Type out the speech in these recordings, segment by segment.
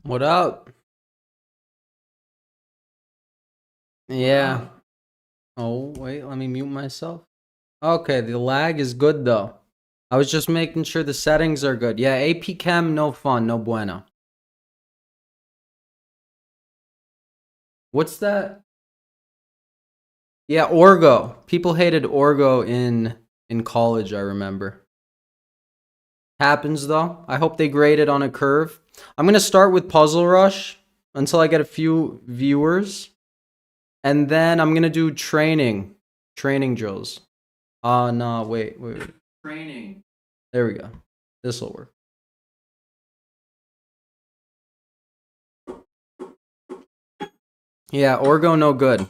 What up? Yeah. Oh, wait, let me mute myself. Okay, the lag is good though. I was just making sure the settings are good. Yeah, AP Chem, no fun, no bueno. What's that? Yeah, Orgo. People hated Orgo in college, I remember. Happens though. I hope they grade it on a curve. I'm gonna start with Puzzle Rush until I get a few viewers. And then I'm gonna do training drills. No, wait. Training. There we go. This will work. Yeah, Orgo no good.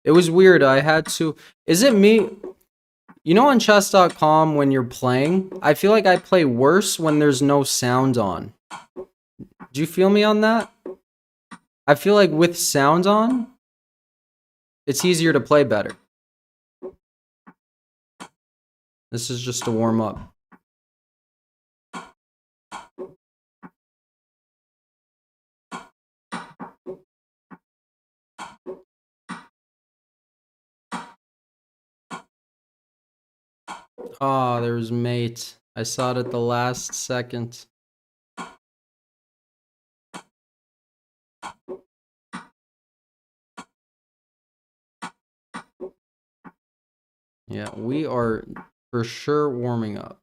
It was weird. I had to. Is it me? You know, on chess.com when you're playing, I feel like I play worse when there's no sound on. Do you feel me on that? I feel like with sound on, it's easier to play better. This is just to warm up. Ah, there's mate. I saw it at the last second. Yeah, we are for sure warming up.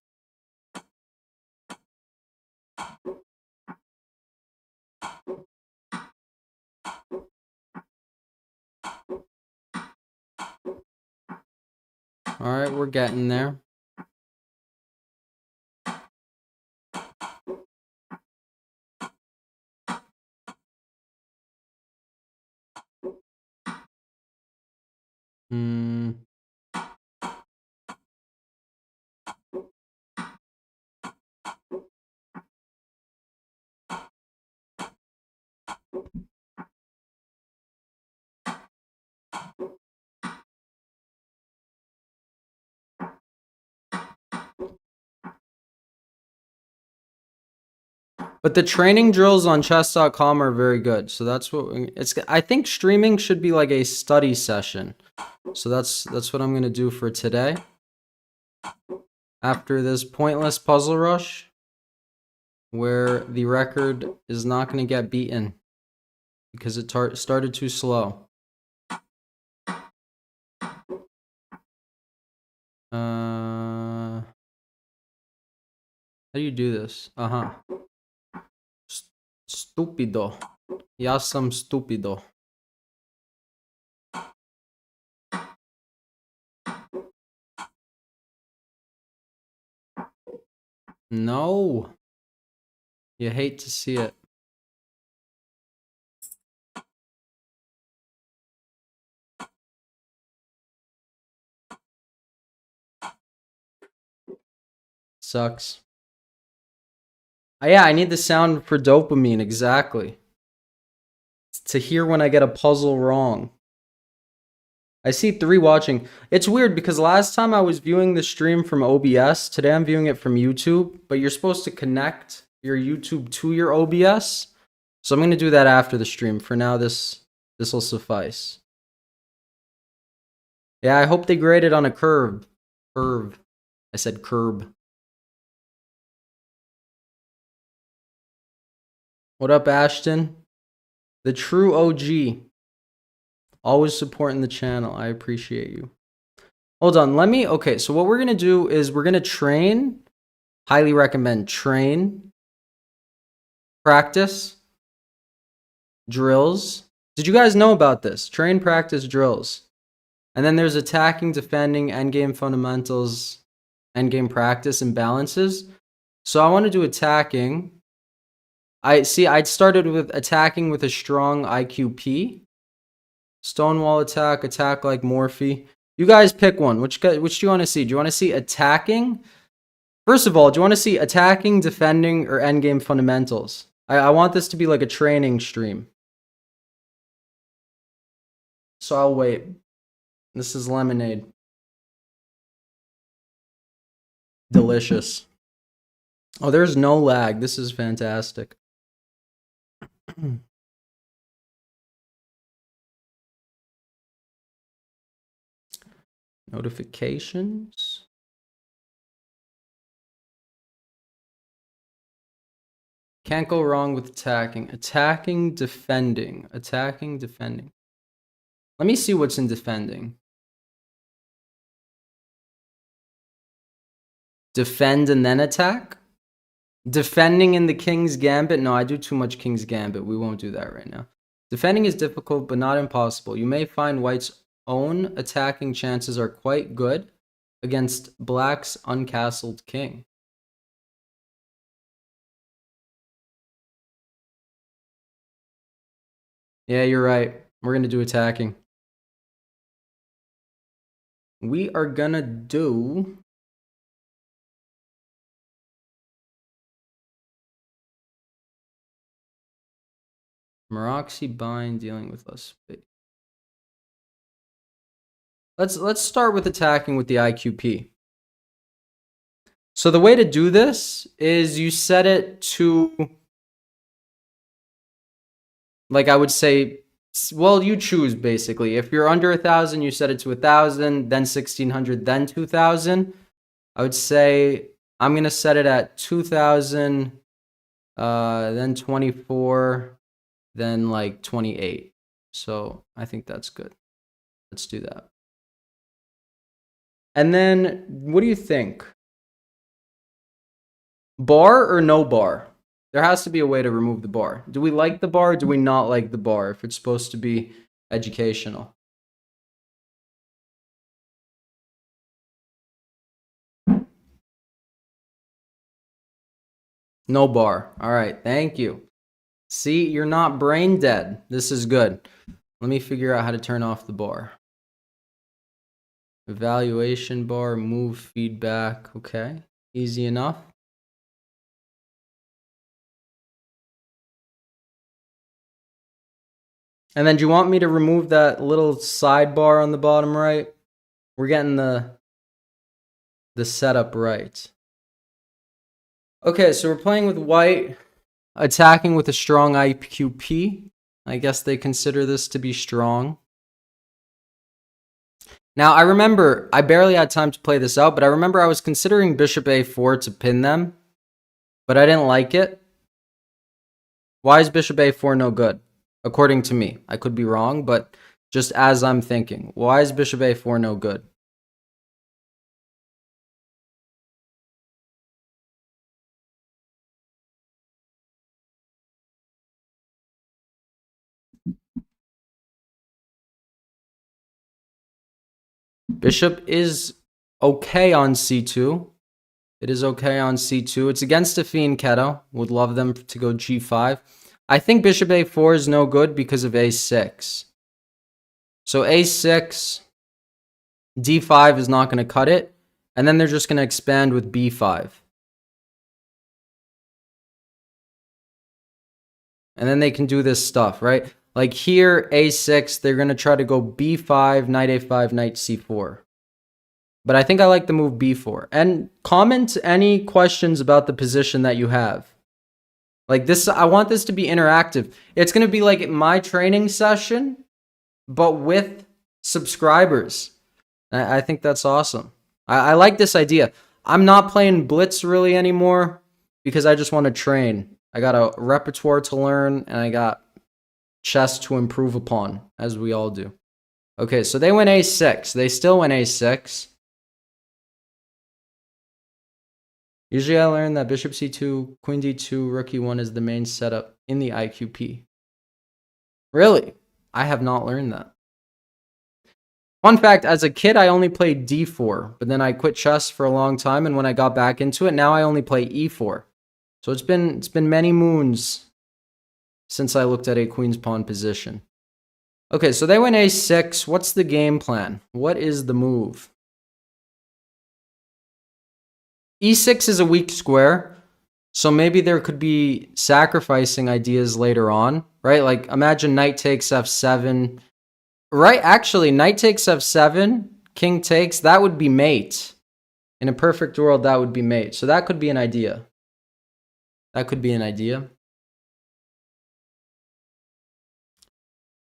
All right, we're getting there. Hmm. But the training drills on chess.com are very good. So that's what it's I think streaming should be like a study session. So that's what I'm going to do for today. After this pointless puzzle rush where the record is not going to get beaten because it started too slow. How do you do this? Stupido. Ja sam stupido. No. You hate to see it. Sucks. Yeah, I need the sound for dopamine, exactly. To hear when I get a puzzle wrong. I see 3 watching. It's weird because last time I was viewing the stream from OBS, today I'm viewing it from YouTube, but you're supposed to connect your YouTube to your OBS. So I'm going to do that after the stream. For now, this will suffice. Yeah, I hope they grade it on a curve. Curve. I said curb. What up, Ashton? The true OG. Always supporting the channel. I appreciate you. Hold on, okay, so what we're gonna do is we're gonna train, highly recommend train, practice, drills. Did you guys know about this? Train, practice, drills. And then there's attacking, defending, endgame fundamentals, endgame practice, and balances. So I want to do attacking. I'd started with attacking with a strong IQP. Stonewall attack, attack like Morphe. You guys pick one. Which do you want to see? Do you want to see attacking? First of all, do you want to see attacking, defending, or endgame fundamentals? I want this to be like a training stream. So I'll wait. This is lemonade. Delicious. Oh, there's no lag. This is fantastic. Notifications. Can't go wrong with attacking. Attacking, defending. Attacking, defending. Let me see what's in defending. Defend and then attack? Defending in the King's Gambit? No, I do too much King's Gambit. We won't do that right now. Defending is difficult, but not impossible. You may find white's own attacking chances are quite good against black's uncastled king. Yeah, you're right. We're going to do attacking. We are going to do... Meroxy bind dealing with less space. Let's start with attacking with the IQP. So the way to do this is you set it to, like I would say, well, you choose basically. If you're under 1,000, you set it to 1,000, then 1,600, then 2,000. I would say I'm gonna set it at 2,000, then 24, then like 28. So I think that's good. Let's do that. And then, what do you think? Bar or no bar? There has to be a way to remove the bar. Do we like the bar or do we not like the bar if it's supposed to be educational? No bar. All right, thank you. See, you're not brain dead. This is good. Let me figure out how to turn off the bar. Evaluation bar, move feedback. Okay, easy enough. And then do you want me to remove that little sidebar on the bottom right? We're getting the setup right. Okay, so we're playing with white, attacking with a strong IQP. I guess they consider this to be strong. Now, I remember, I barely had time to play this out, but I remember I was considering bishop a4 to pin them, but I didn't like it. Why is bishop a4 no good? According to me. I could be wrong, but just as I'm thinking. Why is bishop a4 no good? Bishop is okay on c2. It is okay on c2. It's against a fiend Keto. Would love them to go g5. I think bishop a4 is no good because of a6. So a6, d5 is not going to cut it. And then they're just going to expand with b5. And then they can do this stuff, right? Like here, a6, they're going to try to go b5, knight a5, knight c4. But I think I like the move b4. And comment any questions about the position that you have. Like this, I want this to be interactive. It's going to be like my training session, but with subscribers. I think that's awesome. I like this idea. I'm not playing Blitz really anymore because I just want to train. I got a repertoire to learn and I got chess to improve upon, as we all do. Okay, so they went a6. They still went a6. Usually I learned that bishop c2, queen d2, rook e1 is the main setup in the IQP. Really? I have not learned that. Fun fact, as a kid, I only played d4, but then I quit chess for a long time, and when I got back into it, now I only play e4. So it's been many moons since I looked at a queen's pawn position. Okay, so they went a6. What's the game plan? What is the move? e6 is a weak square, so maybe there could be sacrificing ideas later on, right? Like imagine knight takes f7. Right, actually, knight takes f7, king takes, that would be mate. In a perfect world, that would be mate. So that could be an idea. That could be an idea.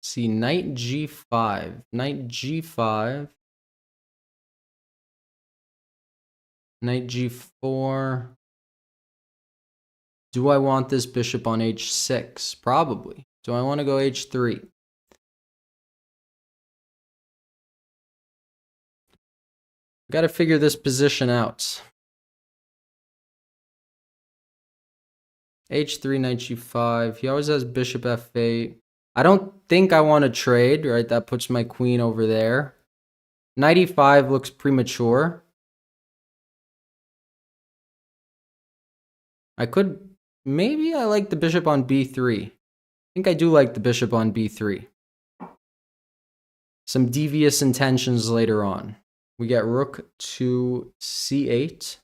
See, knight g5. Knight g5. Knight g4. Do I want this bishop on h6? Probably. Do I want to go h3? Got to figure this position out. h3, knight g5. He always has bishop f8. I don't think I want to trade, right? That puts my queen over there. Knight e5 looks premature. I could... Maybe I like the bishop on b3. I think I do like the bishop on b3. Some devious intentions later on. We get rook to c8.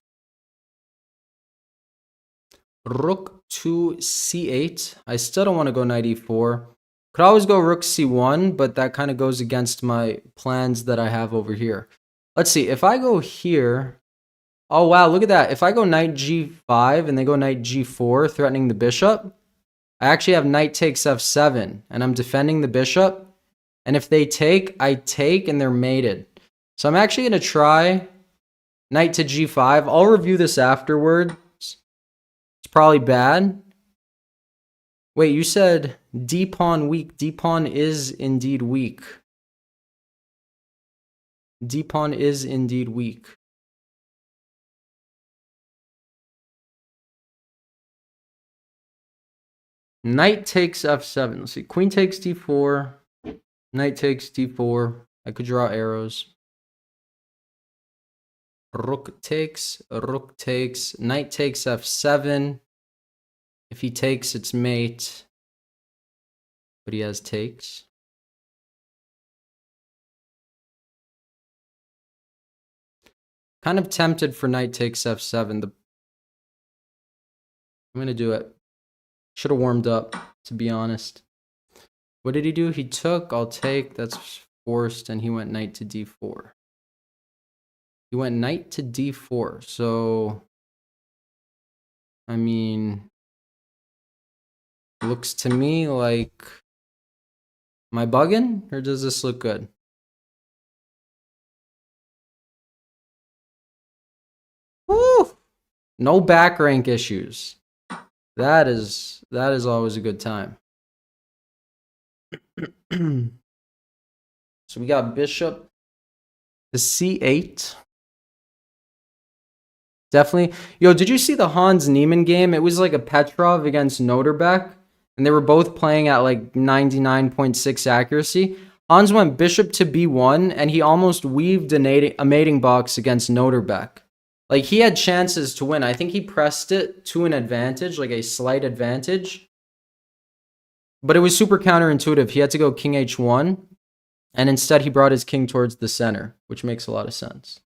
Rook to c8. I still don't want to go knight e4. Could always go rook c1, but that kind of goes against my plans that I have over here. Let's see. If I go here... Oh, wow. Look at that. If I go knight g5 and they go knight g4, threatening the bishop, I actually have knight takes f7, and I'm defending the bishop. And if they take, I take, and they're mated. So I'm actually going to try knight to g5. I'll review this afterwards. It's probably bad. Wait, you said d pawn weak. D pawn is indeed weak. D pawn is indeed weak. Knight takes f7. Let's see. Queen takes d4. Knight takes d4. I could draw arrows. Rook takes. Rook takes. Knight takes f7. If he takes, it's mate. But he has takes. Kind of tempted for knight takes f7. I'm going to do it. Should have warmed up, to be honest. What did he do? He took, I'll take, that's forced, and he went knight to d4. He went knight to d4, so... I mean... Looks to me like... Am I bugging? Or does this look good? Woo! No back rank issues. That is always a good time. So we got bishop to c8. Definitely. Yo, did you see the Hans Niemann game? It was like a Petrov against Noterbeck, and they were both playing at like 99.6 accuracy. Hans went bishop to b1, and he almost weaved a mating box against Noterbeck. Like, he had chances to win. I think he pressed it to an advantage, like a slight advantage. But it was super counterintuitive. He had to go king h1, and instead he brought his king towards the center, which makes a lot of sense.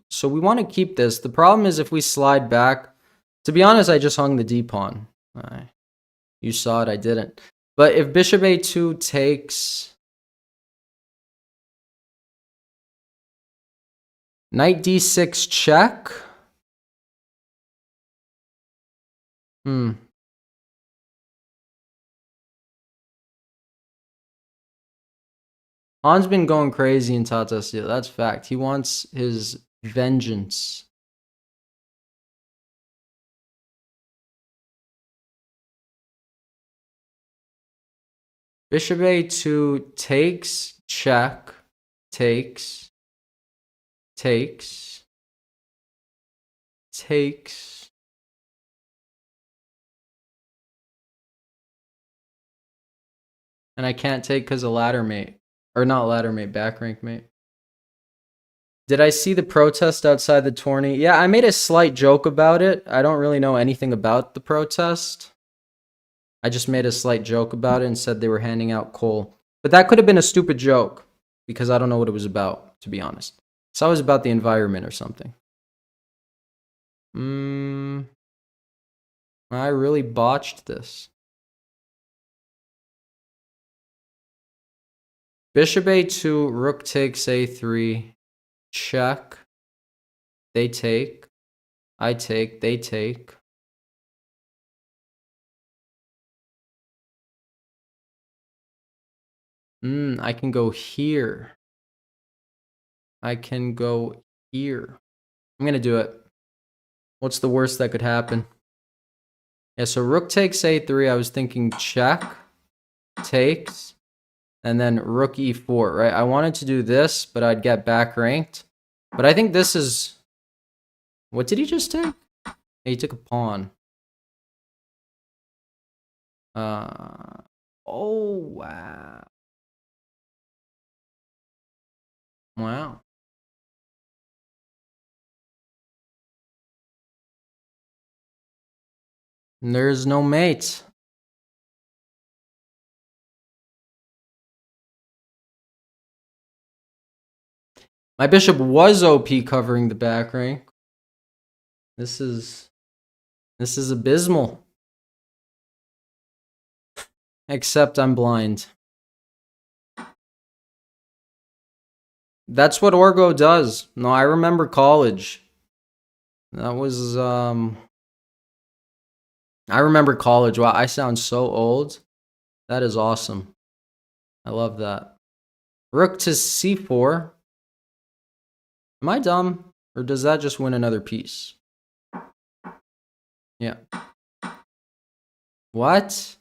So we want to keep this. The problem is if we slide back... To be honest, I just hung the d-pawn. You saw it, I didn't. But if bishop a2 takes... Knight d6 check. Han's been going crazy in Tata Steel. That's fact. He wants his vengeance. Bishop a2 takes, check, takes, takes, takes. And I can't take because of ladder mate. Or not ladder mate, back rank mate. Did I see the protest outside the tourney? Yeah, I made a slight joke about it. I don't really know anything about the protest. I just made a slight joke about it and said they were handing out coal. But that could have been a stupid joke because I don't know what it was about, to be honest. So it was about the environment or something. I really botched this. Bishop a2, rook takes a3, check. They take. I take, they take. I can go here. I can go here. I'm gonna do it. What's the worst that could happen? Yeah, so rook takes a3. I was thinking check, takes, and then rook e4, right? I wanted to do this, but I'd get back ranked. But I think this is... What did he just take? He took a pawn. Oh, wow. Wow. And there's no mate. My bishop was OP covering the back rank. This is abysmal. Except I'm blind. That's what Orgo does. No, I remember college. That was I remember college. Wow, I sound so old. That is awesome. I love that. Rook to c4. Am I dumb? Or does that just win another piece? Yeah. What?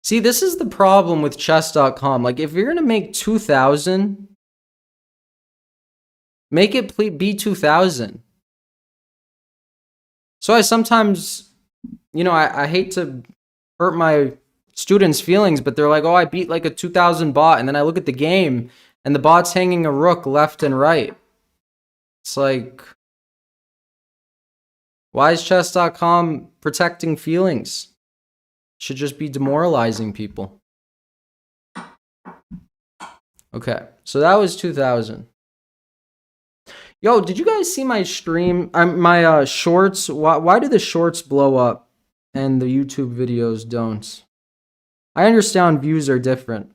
See, this is the problem with chess.com. Like, if you're going to make 2,000, make it be 2,000. So I sometimes, you know, I hate to hurt my students' feelings, but they're like, oh, I beat like a 2,000 bot. And then I look at the game and the bot's hanging a rook left and right. It's like, why is chess.com protecting feelings? It should just be demoralizing people. Okay, so that was 2,000. Yo, did you guys see my stream? My shorts? Why do the shorts blow up and the YouTube videos don't? I understand views are different.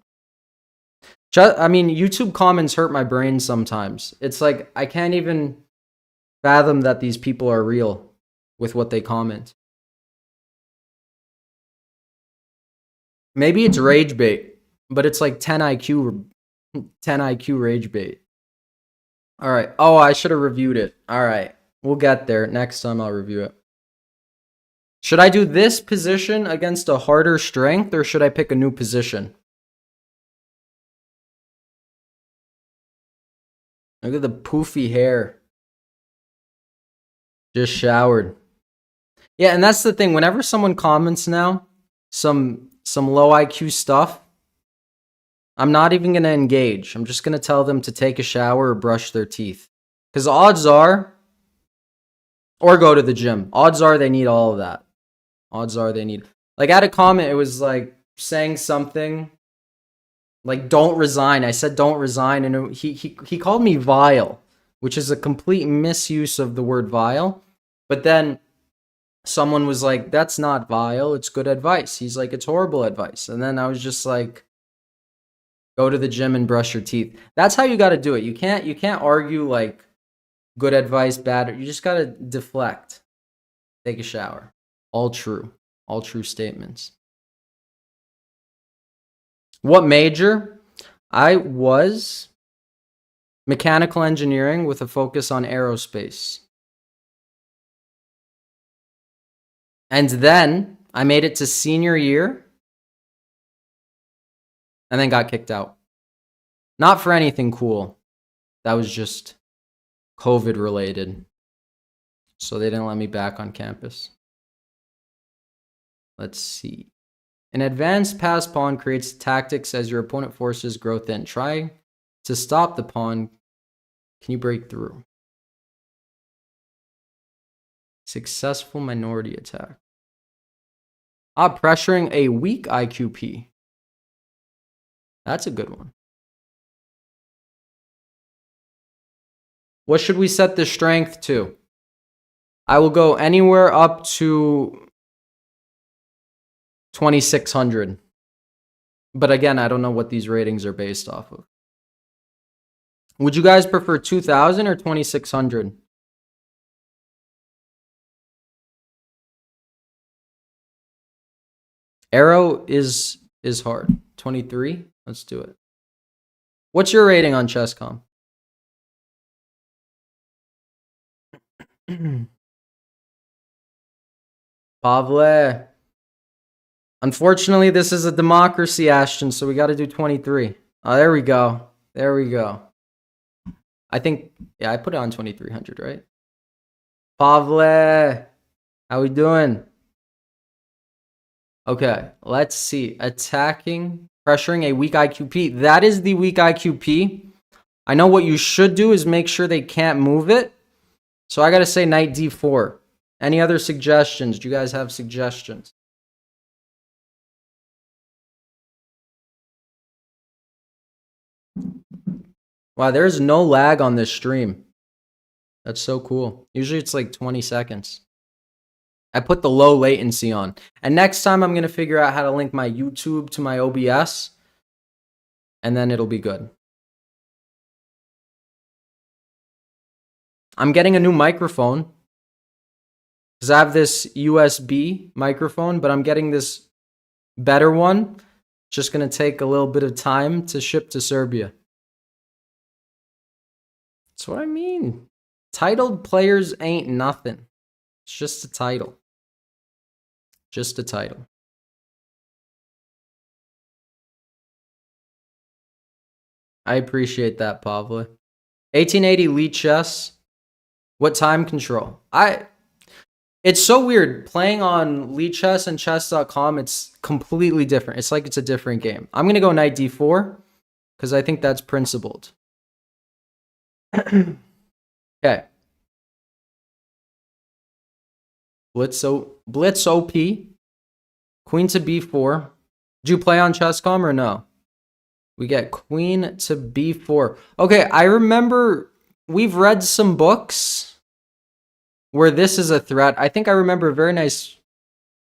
I mean, YouTube comments hurt my brain sometimes. It's like I can't even fathom that these people are real with what they comment. Maybe it's rage bait, but it's like 10 IQ, 10 IQ rage bait. All right. Oh, I should have reviewed it. All right. We'll get there. Next time I'll review it. Should I do this position against a harder strength, or should I pick a new position? Look at the poofy hair. Just showered. Yeah, and that's the thing. Whenever someone comments now, some low IQ stuff, I'm not even going to engage. I'm just going to tell them to take a shower or brush their teeth. Because odds are, or go to the gym. Odds are they need all of that. Odds are they need. Like, I had a comment, it was like saying something like, don't resign. I said, don't resign. And he called me vile, which is a complete misuse of the word vile. But then someone was like, that's not vile. It's good advice. He's like, it's horrible advice. And then I was just like, go to the gym and brush your teeth. That's how you got to do it. You can't argue like good advice, bad. You just got to deflect. Take a shower. All true. All true statements. What major? I was mechanical engineering with a focus on aerospace. And then I made it to senior year and then got kicked out. Not for anything cool. That was just COVID related. So they didn't let me back on campus. Let's see. An advanced pass pawn creates tactics as your opponent forces growth in. Try to stop the pawn. Can you break through? Successful minority attack. Pressuring a weak IQP. That's a good one. What should we set the strength to? I will go anywhere up to 2,600. But again, I don't know what these ratings are based off of. Would you guys prefer 2,000 or 2,600? Arrow is hard. 23? Let's do it. What's your rating on Chess.com? Pavle. Unfortunately, this is a democracy, Ashton, so we got to do 23. Oh, there we go. There we go. I think, yeah, I put it on 2300, right? Pavle, how we doing? Okay, let's see. Attacking, pressuring a weak IQP. That is the weak IQP. I know what you should do is make sure they can't move it. So I got to say knight d4. Any other suggestions? Do you guys have suggestions? Wow, there's no lag on this stream. That's so cool. Usually it's like 20 seconds. I put the low latency on. And next time I'm going to figure out how to link my YouTube to my OBS. And then it'll be good. I'm getting a new microphone. Because I have this USB microphone, but I'm getting this better one. Just going to take a little bit of time to ship to Serbia. That's what I mean. Titled players ain't nothing. It's just a title. Just a title. I appreciate that, Pavle. 1880 Elite Chess. What time control? It's so weird. Playing on Lead Chess and chess.com, it's completely different. It's like it's a different game. I'm going to go knight d4 because I think that's principled. Okay. Blitz OP. Queen to b4. Did you play on chess.com or no? We get queen to b4. Okay, I remember we've read some books where this is a threat. I think I remember a very nice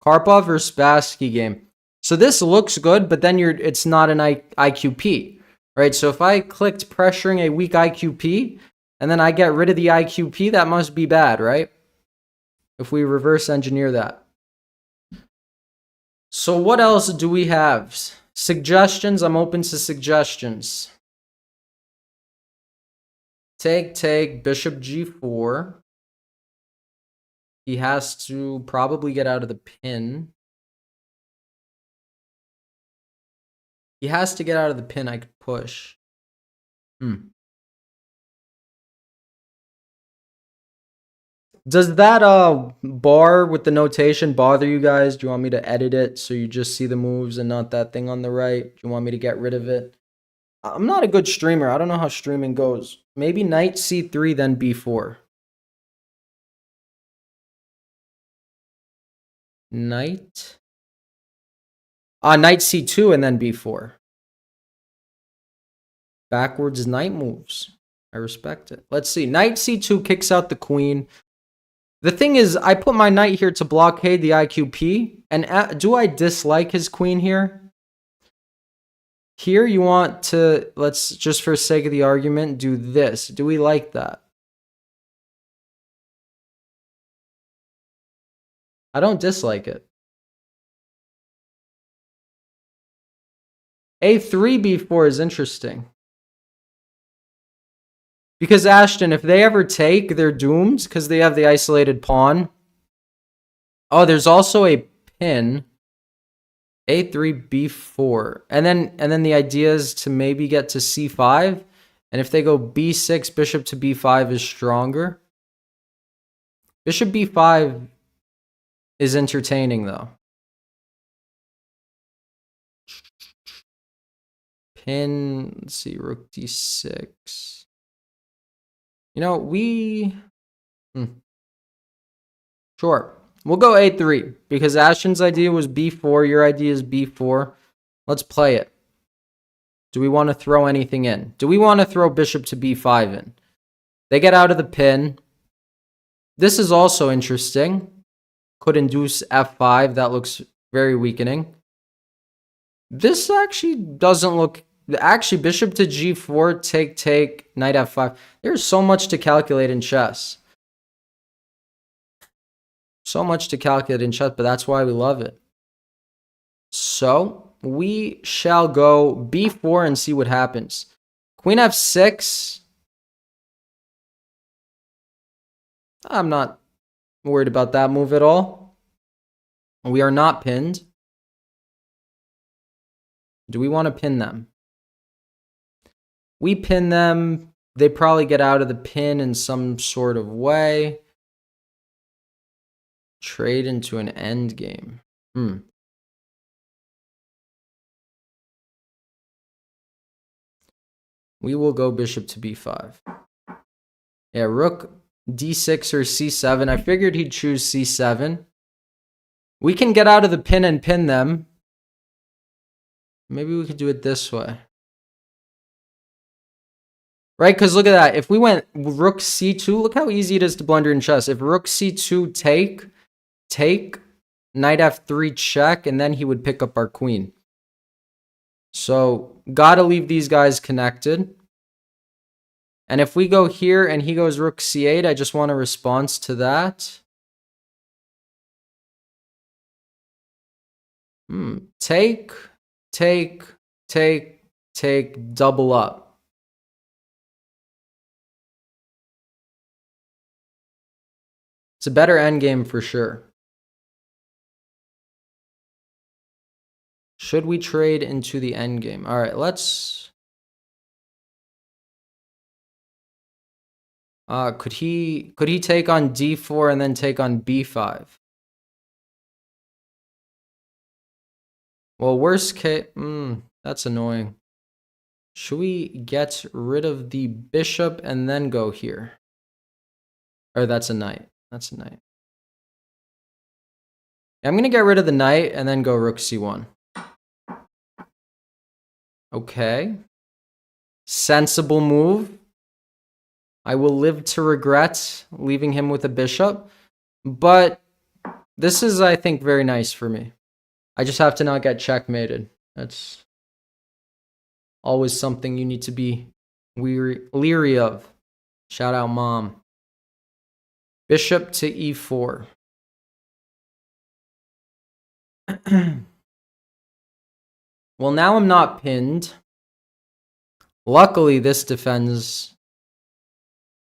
Karpov or Spassky game. So this looks good, but then it's not an IQP, right? So if I clicked pressuring a weak IQP, and then I get rid of the IQP, that must be bad, right? If we reverse engineer that. So what else do we have? Suggestions, I'm open to suggestions. Take, bishop g4. He has to probably get out of the pin. He has to get out of the pin. I could push. Does that bar with the notation bother you guys? Do you want me to edit it so you just see the moves and not that thing on the right? Do you want me to get rid of it? I'm not a good streamer. I don't know how streaming goes. Maybe knight c3, then b4. Knight c2 and then b4. Backwards knight moves. I respect it. Let's see. Knight c2 kicks out the queen. The thing is, I put my knight here to blockade the IQP. And do I dislike his queen here? Here you want to, let's just for sake of the argument, do this. Do we like that? I don't dislike it. A3, B4 is interesting. Because Ashton, if they ever take, they're doomed because they have the isolated pawn. Oh, there's also a pin. A3, B4. And then the idea is to maybe get to C5. And if they go B6, bishop to B5 is stronger. Bishop B5 is entertaining, though. Pin, let's see, rook D6. You know, Sure. We'll go A3 because Ashton's idea was B4. Your idea is B4. Let's play it. Do we want to throw anything in? Do we want to throw bishop to B5 in? They get out of the pin. This is also interesting. Could induce F5. That looks very weakening. This actually doesn't look... Actually, bishop to G4, take, knight F5. There's so much to calculate in chess. So much to calculate in chess, but that's why we love it. So, we shall go b4 and see what happens. Queen f6. I'm not worried about that move at all. We are not pinned. Do we want to pin them? We pin them. They probably get out of the pin in some sort of way. Trade into an endgame. We will go bishop to b5. Yeah, rook d6 or c7. I figured he'd choose c7. We can get out of the pin and pin them. Maybe we could do it this way. Right, because look at that. If we went rook c2, look how easy it is to blunder in chess. If rook c2 take, knight f3 check, and then he would pick up our queen. So, gotta leave these guys connected. And if we go here and he goes rook c8, I just want a response to that. Take, double up. It's a better endgame for sure. Should we trade into the endgame? All right, let's... could he take on d4 and then take on b5? Well, worst case... that's annoying. Should we get rid of the bishop and then go here? Or that's a knight. That's a knight. I'm going to get rid of the knight and then go rook c1. Okay. Sensible move. I will live to regret leaving him with a bishop. But this is, I think, very nice for me. I just have to not get checkmated. That's always something you need to be leery of. Shout out, Mom. Bishop to e4. Well, now I'm not pinned. Luckily, this defends.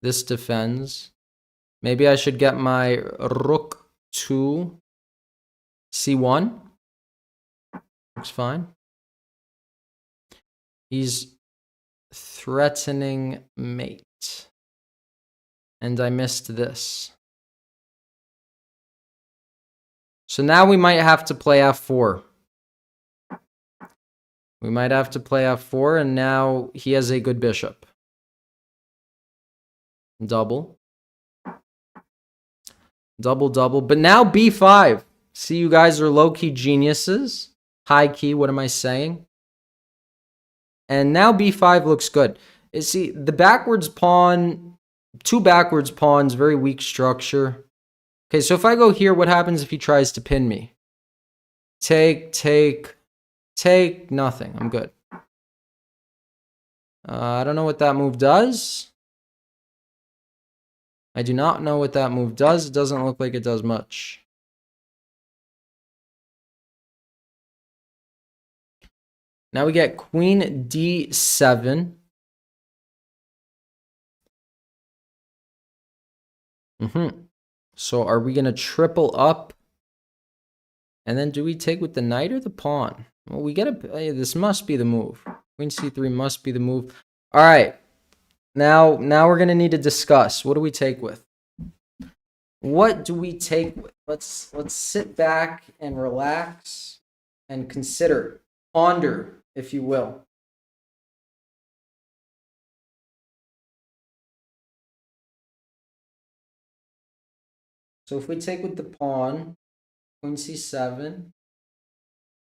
This defends. Maybe I should get my rook to c1. Looks fine. He's threatening mate. And I missed this. So now we might have to play f4. We might have to play f4, and now he has a good bishop. Double. Double. But now b5. See, you guys are low-key geniuses. High-key, what am I saying? And now b5 looks good. See, the backwards pawn, two backwards pawns, very weak structure. Okay, so if I go here, what happens if he tries to pin me? Take, nothing. I'm good. I don't know what that move does. I do not know what that move does. It doesn't look like it does much. Now we get queen d7. So are we going to triple up? And then do we take with the knight or the pawn? Well, we get a... This must be the move. Queen c3 must be the move. All right. Now we're going to need to discuss. What do we take with? What do we take with? Let's sit back and relax and consider. Ponder, if you will. So if we take with the pawn, queen c7,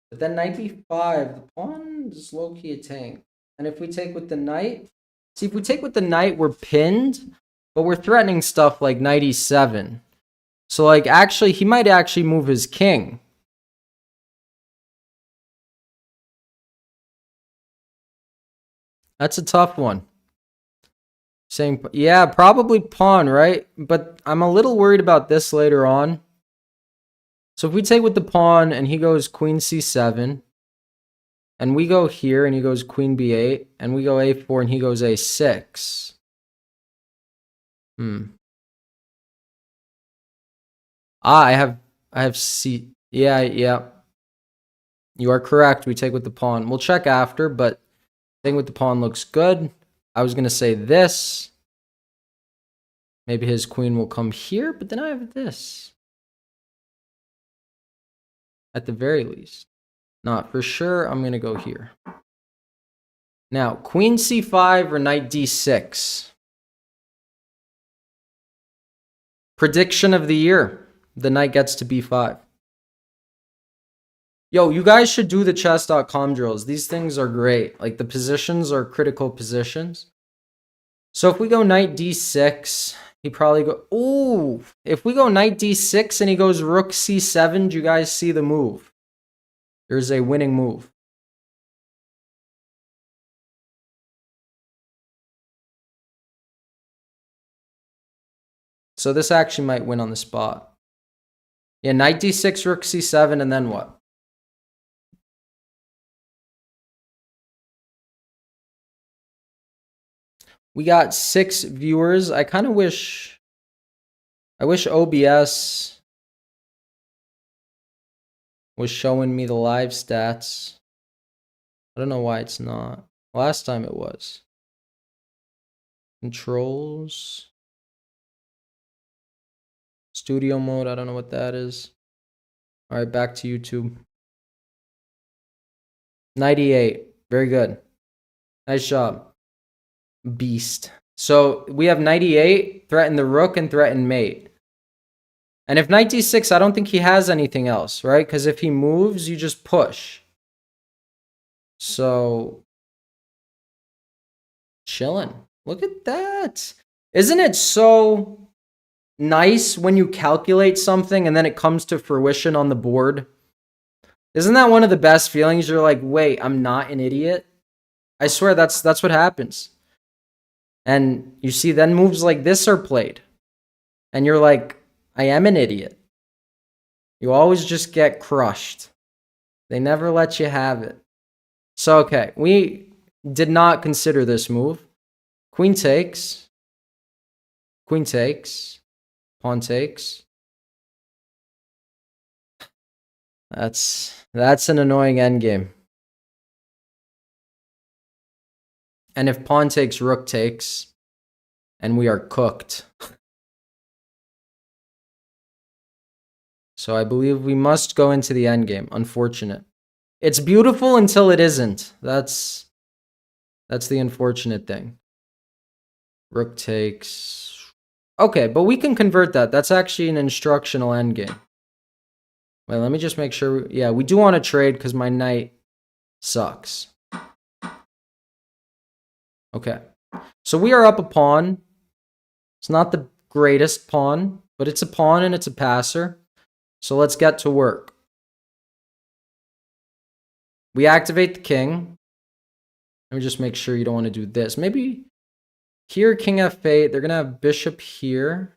but then knight b5, the pawn is low-key a tank. And if we take with the knight, see, if we take with the knight, we're pinned, but we're threatening stuff like knight e7. So, like, actually, he might actually move his king. That's a tough one. Saying, yeah, probably pawn, right? But I'm a little worried about this later on. So if we take with the pawn and he goes queen c7, And we go here, and he goes queen b8, and we go a4, and he goes a6. I have c. Yeah. You are correct. We take with the pawn. We'll check after, but taking with the pawn looks good. I was gonna say this. Maybe his queen will come here, but then I have this. At the very least. Not for sure. I'm gonna go here. Now, queen c5 or knight d6. Prediction of the year. The knight gets to b5. Yo, you guys should do the chess.com drills. These things are great. Like, the positions are critical positions. So if we go knight d6, he probably go... Ooh! If we go knight d6 and he goes rook c7, do you guys see the move? There's a winning move. So this actually might win on the spot. Yeah, knight d6, rook c7, and then what? We got 6 viewers. I kind of wish... I wish OBS was showing me the live stats. I don't know why it's not. Last time it was. Controls. Studio mode. I don't know what that is. All right, back to YouTube. 98. Very good. Nice job. Beast. So we have 98, threaten the rook, and threaten mate. And if knight d6, I don't think he has anything else, right? Because if he moves, you just push. So, chilling. Look at that. Isn't it so nice when you calculate something and then it comes to fruition on the board? Isn't that one of the best feelings? You're like, wait, I'm not an idiot. I swear that's what happens. And you see, then moves like this are played. And you're like, I am an idiot. You always just get crushed. They never let you have it. So, okay, we did not consider this move. Queen takes. Queen takes. Pawn takes. That's an annoying endgame. And if pawn takes, rook takes, and we are cooked. So I believe we must go into the endgame. Unfortunate. It's beautiful until it isn't. That's the unfortunate thing. Rook takes. Okay, but we can convert that. That's actually an instructional endgame. Wait, let me just make sure. Yeah, we do want to trade because my knight sucks. Okay. So we are up a pawn. It's not the greatest pawn, but it's a pawn and it's a passer. So let's get to work. We activate the king. Let me just make sure you don't want to do this. Maybe here, king f8. They're going to have bishop here.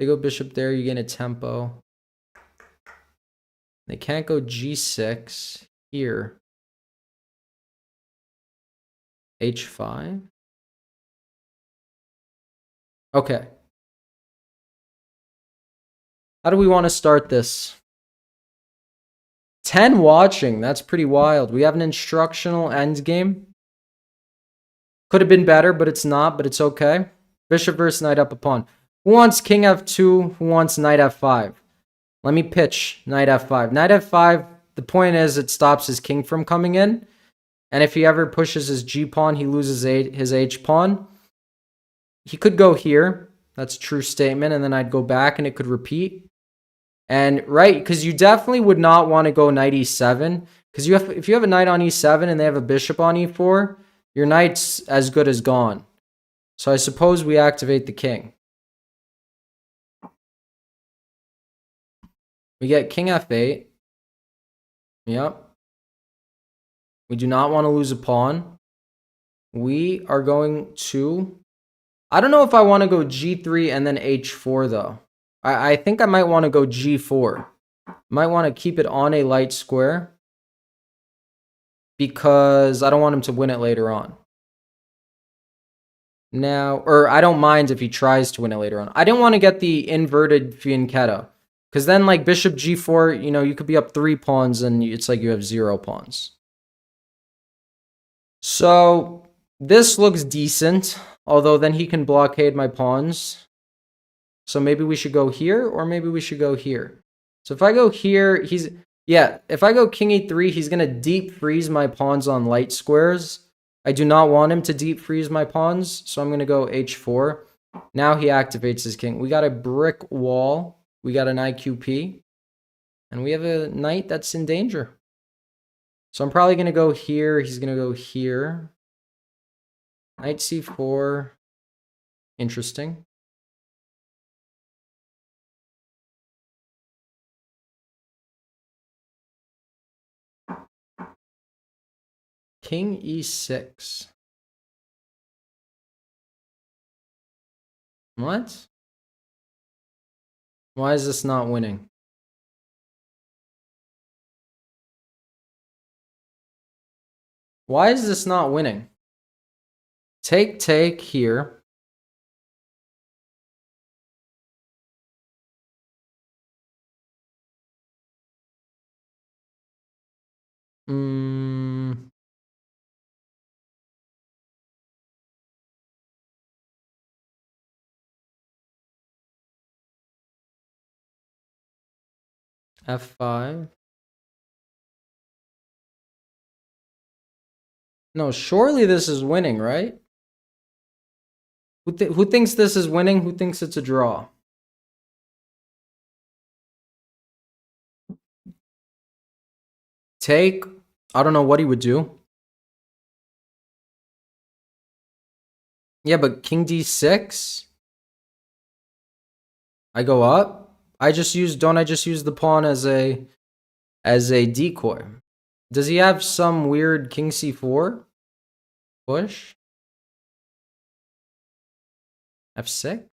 They go bishop there. You gain a tempo. They can't go g6 here. h5. Okay. How do we want to start this? 10 watching. That's pretty wild. We have an instructional endgame. Could have been better, but it's not. But it's okay. Bishop versus knight up a pawn. Who wants king f2? Who wants knight f5? Let me pitch knight f5. Knight f5, the point is it stops his king from coming in. And if he ever pushes his g-pawn, he loses his h-pawn. He could go here. That's a true statement. And then I'd go back and it could repeat. And right, because you definitely would not want to go knight e7. Because if you have a knight on e7 and they have a bishop on e4, your knight's as good as gone. So I suppose we activate the king. We get king f8. Yep. We do not want to lose a pawn. We are going to... I don't know if I want to go g3 and then h4, though. I think I might want to go g4. Might want to keep it on a light square. because I don't want him to win it later on. Now, or I don't mind if he tries to win it later on. I didn't want to get the inverted fianchetto, because then like bishop g4, you know, you could be up 3 pawns and it's like you have 0 pawns. So this looks decent, although then he can blockade my pawns. So maybe we should go here, or maybe we should go here. So if I go here, if I go king e3, he's going to deep freeze my pawns on light squares. I do not want him to deep freeze my pawns, so I'm going to go h4. Now he activates his king. We got a brick wall. We got an IQP. And we have a knight that's in danger. So I'm probably going to go here. He's going to go here. Knight c4. Interesting. King e6. What? Why is this not winning? Why is this not winning? Take here. F5. No, surely this is winning, right? Who thinks this is winning? Who thinks it's a draw? Take. I don't know what he would do. Yeah, but king d6? I go up? Don't I just use the pawn as a decoy? Does he have some weird king c4? Push? f6?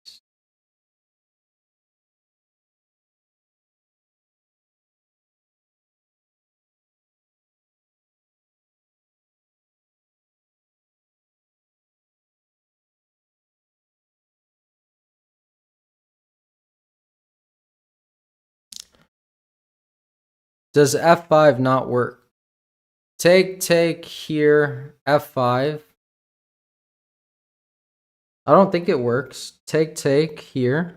Does f5 not work? Take here, f5. I don't think it works. Take here.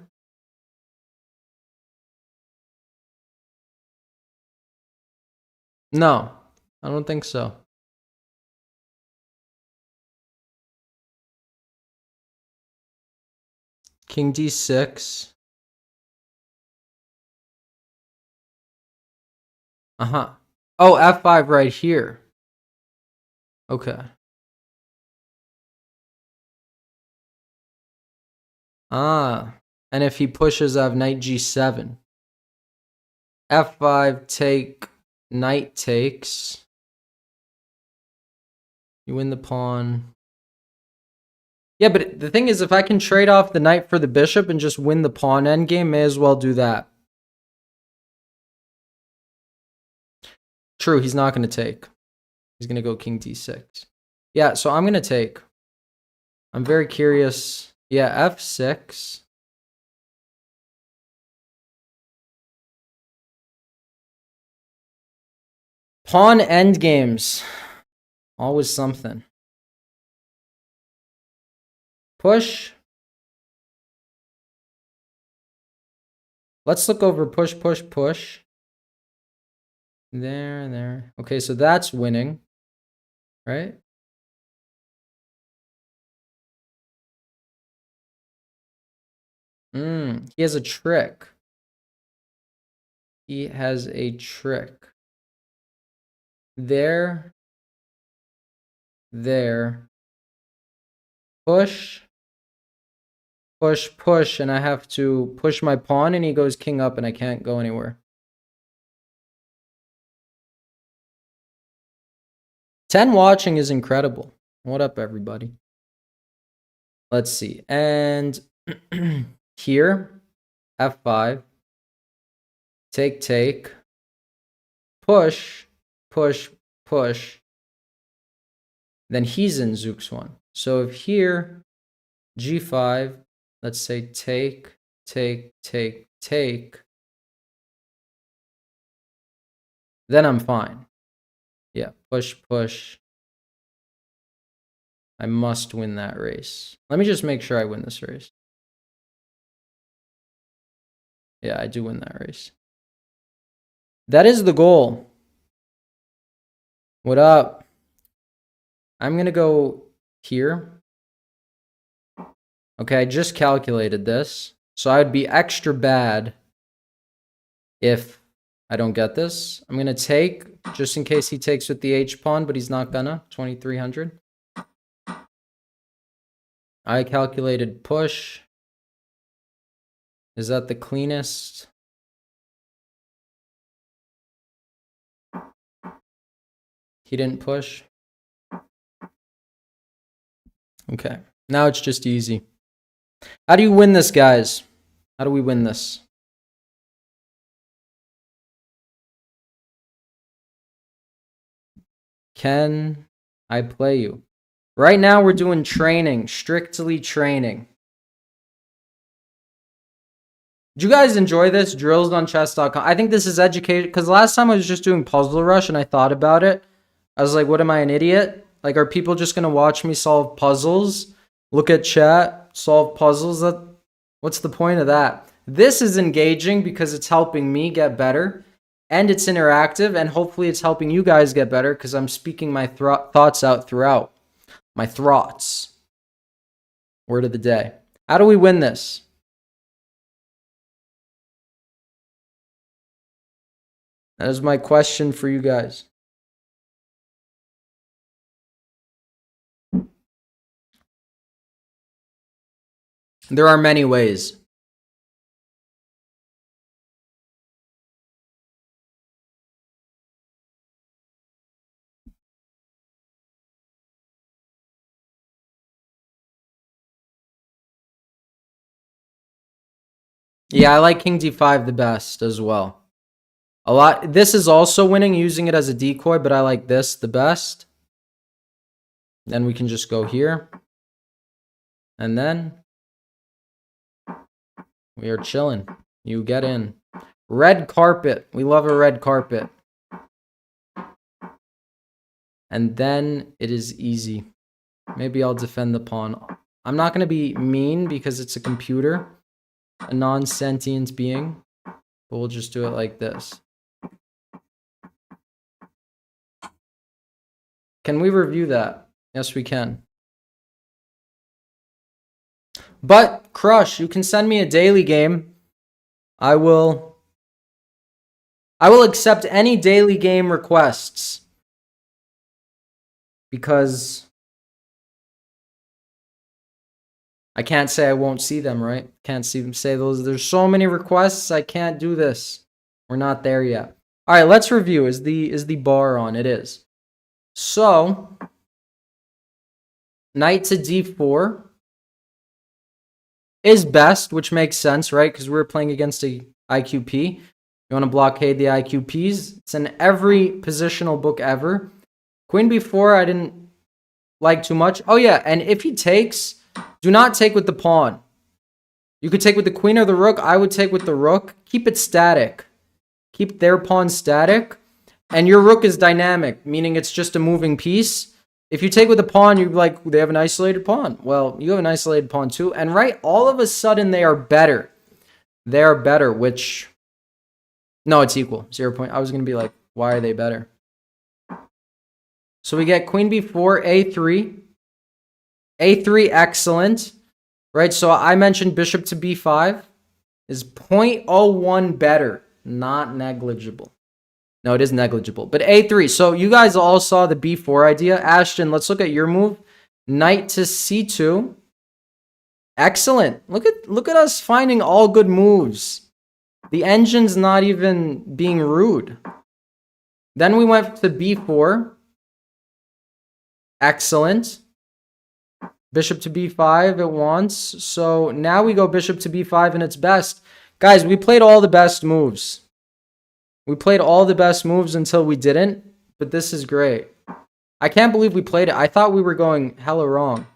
No, I don't think so. King d6. Uh-huh. Oh, f5 right here. Okay. Ah. And if he pushes, I have knight g7. f5 take, knight takes. You win the pawn. Yeah, but the thing is, if I can trade off the knight for the bishop and just win the pawn endgame, may as well do that. True, he's not going to take. He's going to go king d6. Yeah, so I'm going to take. I'm very curious. Yeah, f6. Pawn endgames. Always something. Push. Let's look over push, push, push. There. Okay, so that's winning, right? He has a trick. He has a trick. There. Push. Push, push, and I have to push my pawn, and he goes king up, and I can't go anywhere. 10 watching is incredible. What up, everybody? Let's see. And here, f5. Take. Push, push, push. then he's in Zook's one. So if here, g5, let's say take, then I'm fine. Yeah, push. I must win that race. Let me just make sure I win this race. Yeah, I do win that race. That is the goal. What up? I'm going to go here. Okay, I just calculated this. So I would be extra bad if I don't get this. I'm going to take, just in case he takes with the H-pawn, but he's not gonna. 2300. I calculated push. Is that the cleanest? He didn't push. Okay, now it's just easy. How do you win this, guys? How do we win this? Can I play you? Right now we're doing training, strictly training. Do you guys enjoy this? Drills on chess.com. I think this is educated because last time I was just doing Puzzle Rush and I thought about it. I was like, what am I, an idiot? Like, are people just going to watch me solve puzzles? Look at chat, solve puzzles? What's the point of that? This is engaging because it's helping me get better. And it's interactive, and hopefully it's helping you guys get better because I'm speaking my thoughts out throughout. My thoughts. Word of the day. How do we win this? That is my question for you guys. There are many ways. Yeah, I like King D5 the best as well. A lot. This is also winning using it as a decoy, but I like this the best. Then we can just go here. And then we are chilling. You get in. Red carpet. We love a red carpet. And then it is easy. Maybe I'll defend the pawn. I'm not going to be mean because it's a computer, a non-sentient being. But we'll just do it like this. Can we review that? Yes, we can. But, Crush, you can send me a daily game. I will accept any daily game requests. Because I can't say I won't see them, right? Can't say those. There's so many requests, I can't do this. We're not there yet. All right, let's review. Is the bar on? It is. So, knight to d4 is best, which makes sense, right? Because we're playing against a IQP. You want to blockade the IQPs. It's in every positional book ever. Queen b4, I didn't like too much. Oh, yeah, and if he takes, do not take with the pawn. You could take with the queen or the rook. I would take with the rook. Keep it static. Keep their pawn static. And your rook is dynamic, meaning it's just a moving piece. If you take with the pawn, you're like, they have an isolated pawn. Well, you have an isolated pawn too. And right, all of a sudden, they are better. They are better, which... No, it's equal. 0 point. I was going to be like, why are they better? So we get queen b4, a3. a3, excellent. Right, so I mentioned bishop to b5 is 0.01 better. Not negligible. No, it is negligible. But a3. So you guys all saw the b4 idea. Ashton, let's look at your move. Knight to c2. Excellent. Look at us finding all good moves. The engine's not even being rude. Then we went to b4. Excellent. Bishop to b5 at once. So now we go bishop to b5 and it's best. Guys, we played all the best moves. We played all the best moves until we didn't, but this is great. I can't believe we played it. I thought we were going hella wrong.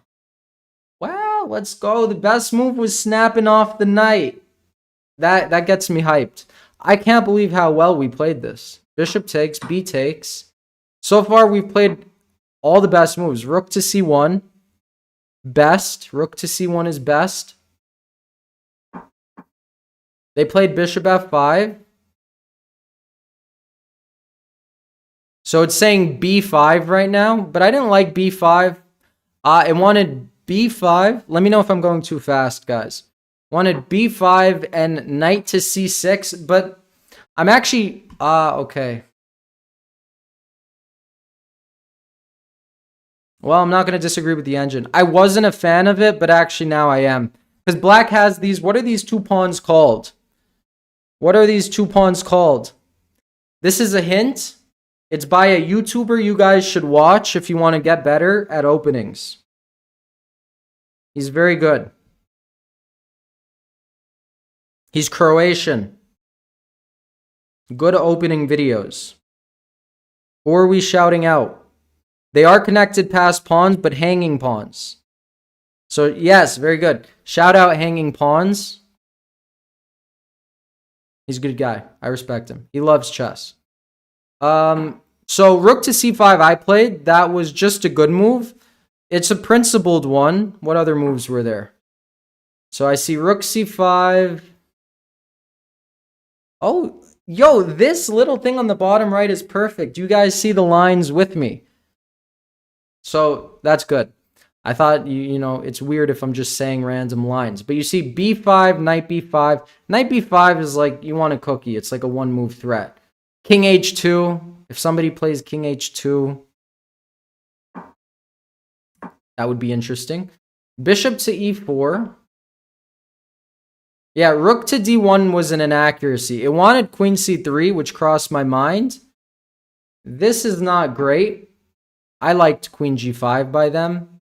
Wow, let's go. The best move was snapping off the knight. That gets me hyped. I can't believe how well we played this. Bishop takes, B takes. So far, we've played all the best moves. Rook to C1. Best. Rook to C1 is best. They played bishop F5. So it's saying B5 right now, but I didn't like B5. It wanted B5. Let me know if I'm going too fast, guys. Wanted B5 and knight to C6, but I'm actually... okay. Well, I'm not going to disagree with the engine. I wasn't a fan of it, but actually now I am. Because black has these... What are these two pawns called? What are these two pawns called? This is a hint. It's by a YouTuber you guys should watch if you want to get better at openings. He's very good. He's Croatian. Good opening videos. Who are we shouting out? They are connected past pawns, but hanging pawns. So, yes, very good. Shout out hanging pawns. He's a good guy. I respect him. He loves chess. So rook to c5 I played. That was just a good move. It's a principled one. What other moves were there? So I see rook c5. Oh, yo, this little thing on the bottom right is perfect. You guys see the lines with me. So that's good. I thought, you know, it's weird if I'm just saying random lines. But you see b5, knight b5. Knight b5 is like, you want a cookie. It's like a one-move threat. King h2. If somebody plays king h2, that would be interesting. Bishop to e4. Yeah, rook to d1 was an inaccuracy. It wanted queen c3, which crossed my mind. This is not great. I liked queen g5 by them.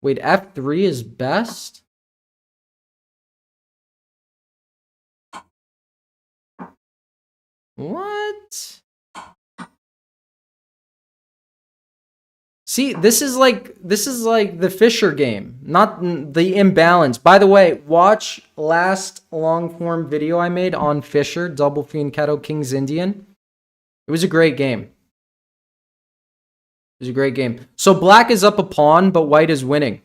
Wait, f3 is best? What? See, this is like the Fischer game, not the imbalance. By the way, watch last long form video I made on Fischer, Double Fianchetto King's Indian. It was a great game. It was a great game. So black is up a pawn, but white is winning.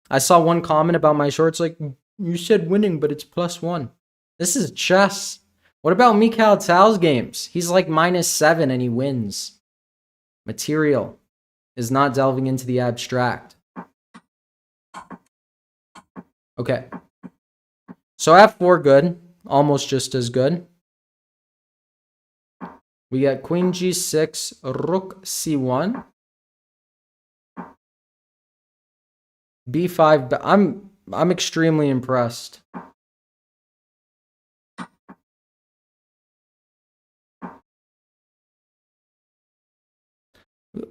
I saw one comment about my shorts like, you said winning, but it's +1. This is chess. What about Mikhail Tal's games? He's like -7 and he wins. Material is not delving into the abstract. Okay. So f4 good. Almost just as good. We got queen g6, rook c1. b5. But I'm extremely impressed.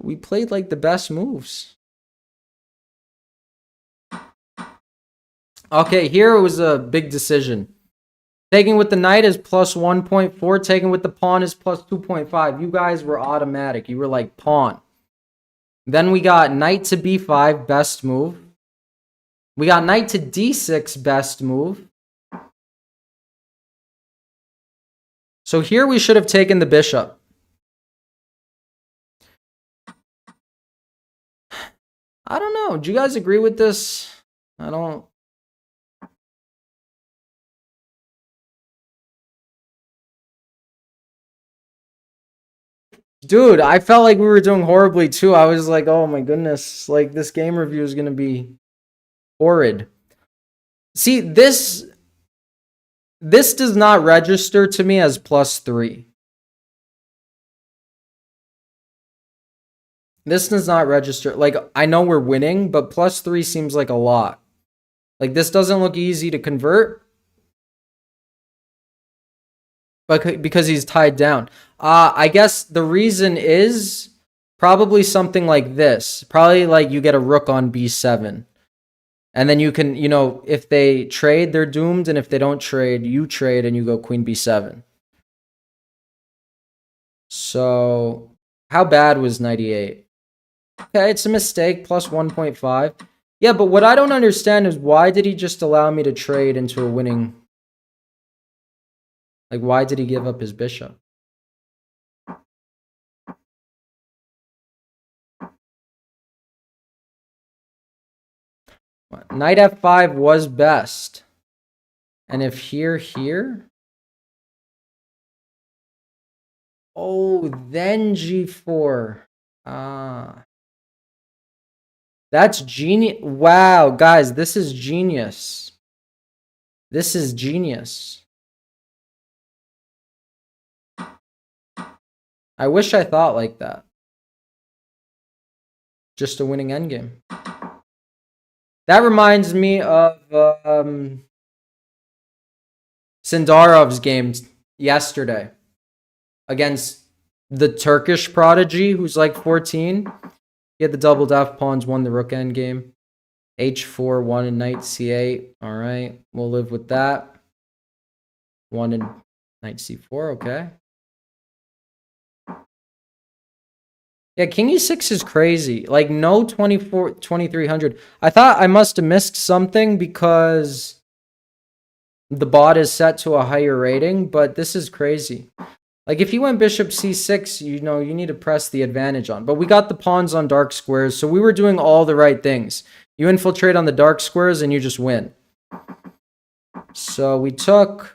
We played like the best moves. Okay, here it was a big decision. Taking with the knight is +1.4. Taking with the pawn is +2.5. You guys were automatic. You were like pawn. Then we got knight to b5, best move. We got knight to d6, best move. So here we should have taken the bishop. I don't know. Do you guys agree with this? I don't... Dude, I felt like we were doing horribly too. I was like, oh my goodness. Like, this game review is going to be horrid. See, this does not register to me as +3. This does not register. Like, I know we're winning, but +3 seems like a lot. Like, this doesn't look easy to convert. But because he's tied down. I guess the reason is probably something like this. Probably like you get a rook on b7. And then you can, you know, if they trade, they're doomed. And if they don't trade, you trade and you go queen b7. So How bad was 98? Okay, it's a mistake, plus 1.5. Yeah, but what I don't understand is why did he just allow me to trade into a winning... Like, why did he give up his bishop? Knight f5 was best. And if here... Oh, then g4. Ah. That's genius. Wow, guys, this is genius. This is genius. I wish I thought like that. Just a winning endgame. That reminds me of Sindarov's game yesterday against the Turkish prodigy, who's like 14. He had the doubled F pawns, won the rook endgame. H4, won and knight c8. All right, we'll live with that. Won and knight c4, okay. Yeah, king e6 is crazy. Like, no 2300. I thought I must have missed something because the bot is set to a higher rating, but this is crazy. Like, if you went bishop c6, you know, you need to press the advantage on. But we got the pawns on dark squares, so we were doing all the right things. You infiltrate on the dark squares, and you just win. So we took...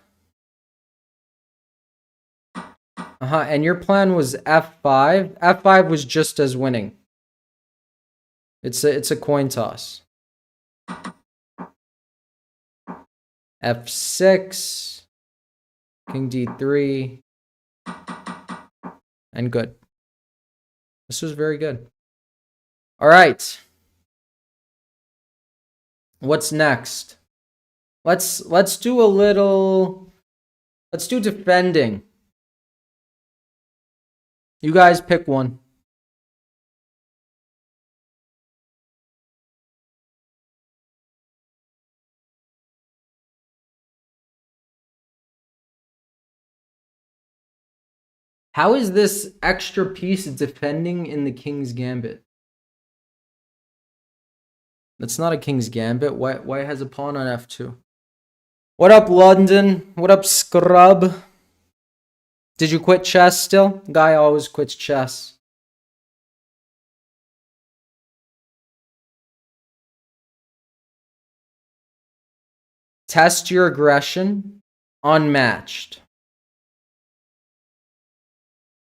and your plan was f5. f5 was just as winning. It's a coin toss. f6. King d3. And good. This was very good. All right. What's next? Let's do a little... Let's do defending. You guys pick one. How is this extra piece defending in the King's Gambit? That's not a King's Gambit. White has a pawn on f2. What up, London? What up, Scrub? Did you quit chess still? Guy always quits chess. Test your aggression. Unmatched.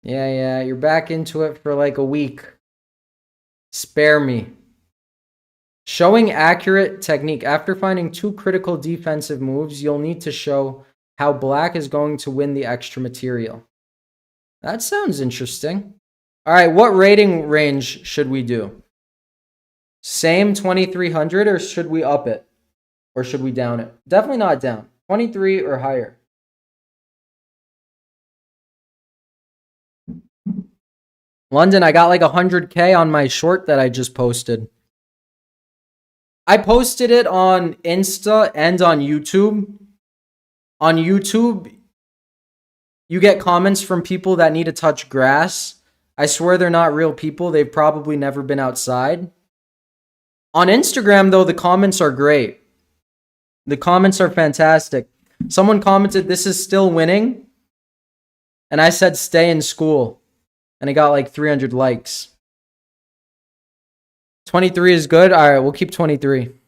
Yeah, you're back into it for like a week. Spare me. Showing accurate technique. After finding 2 critical defensive moves, you'll need to show how black is going to win the extra material. That sounds interesting. All right, what rating range should we do? Same 2300, or should we up it? Or should we down it? Definitely not down. 23 or higher. London, I got like 100K on my short that I just posted. I posted it on Insta and on YouTube. On YouTube, you get comments from people that need to touch grass. I swear they're not real people. They've probably never been outside. On Instagram, though, the comments are great. The comments are fantastic. Someone commented, "This is still winning." And I said, "Stay in school." And it got like 300 likes. 23 is good. All right, we'll keep 23.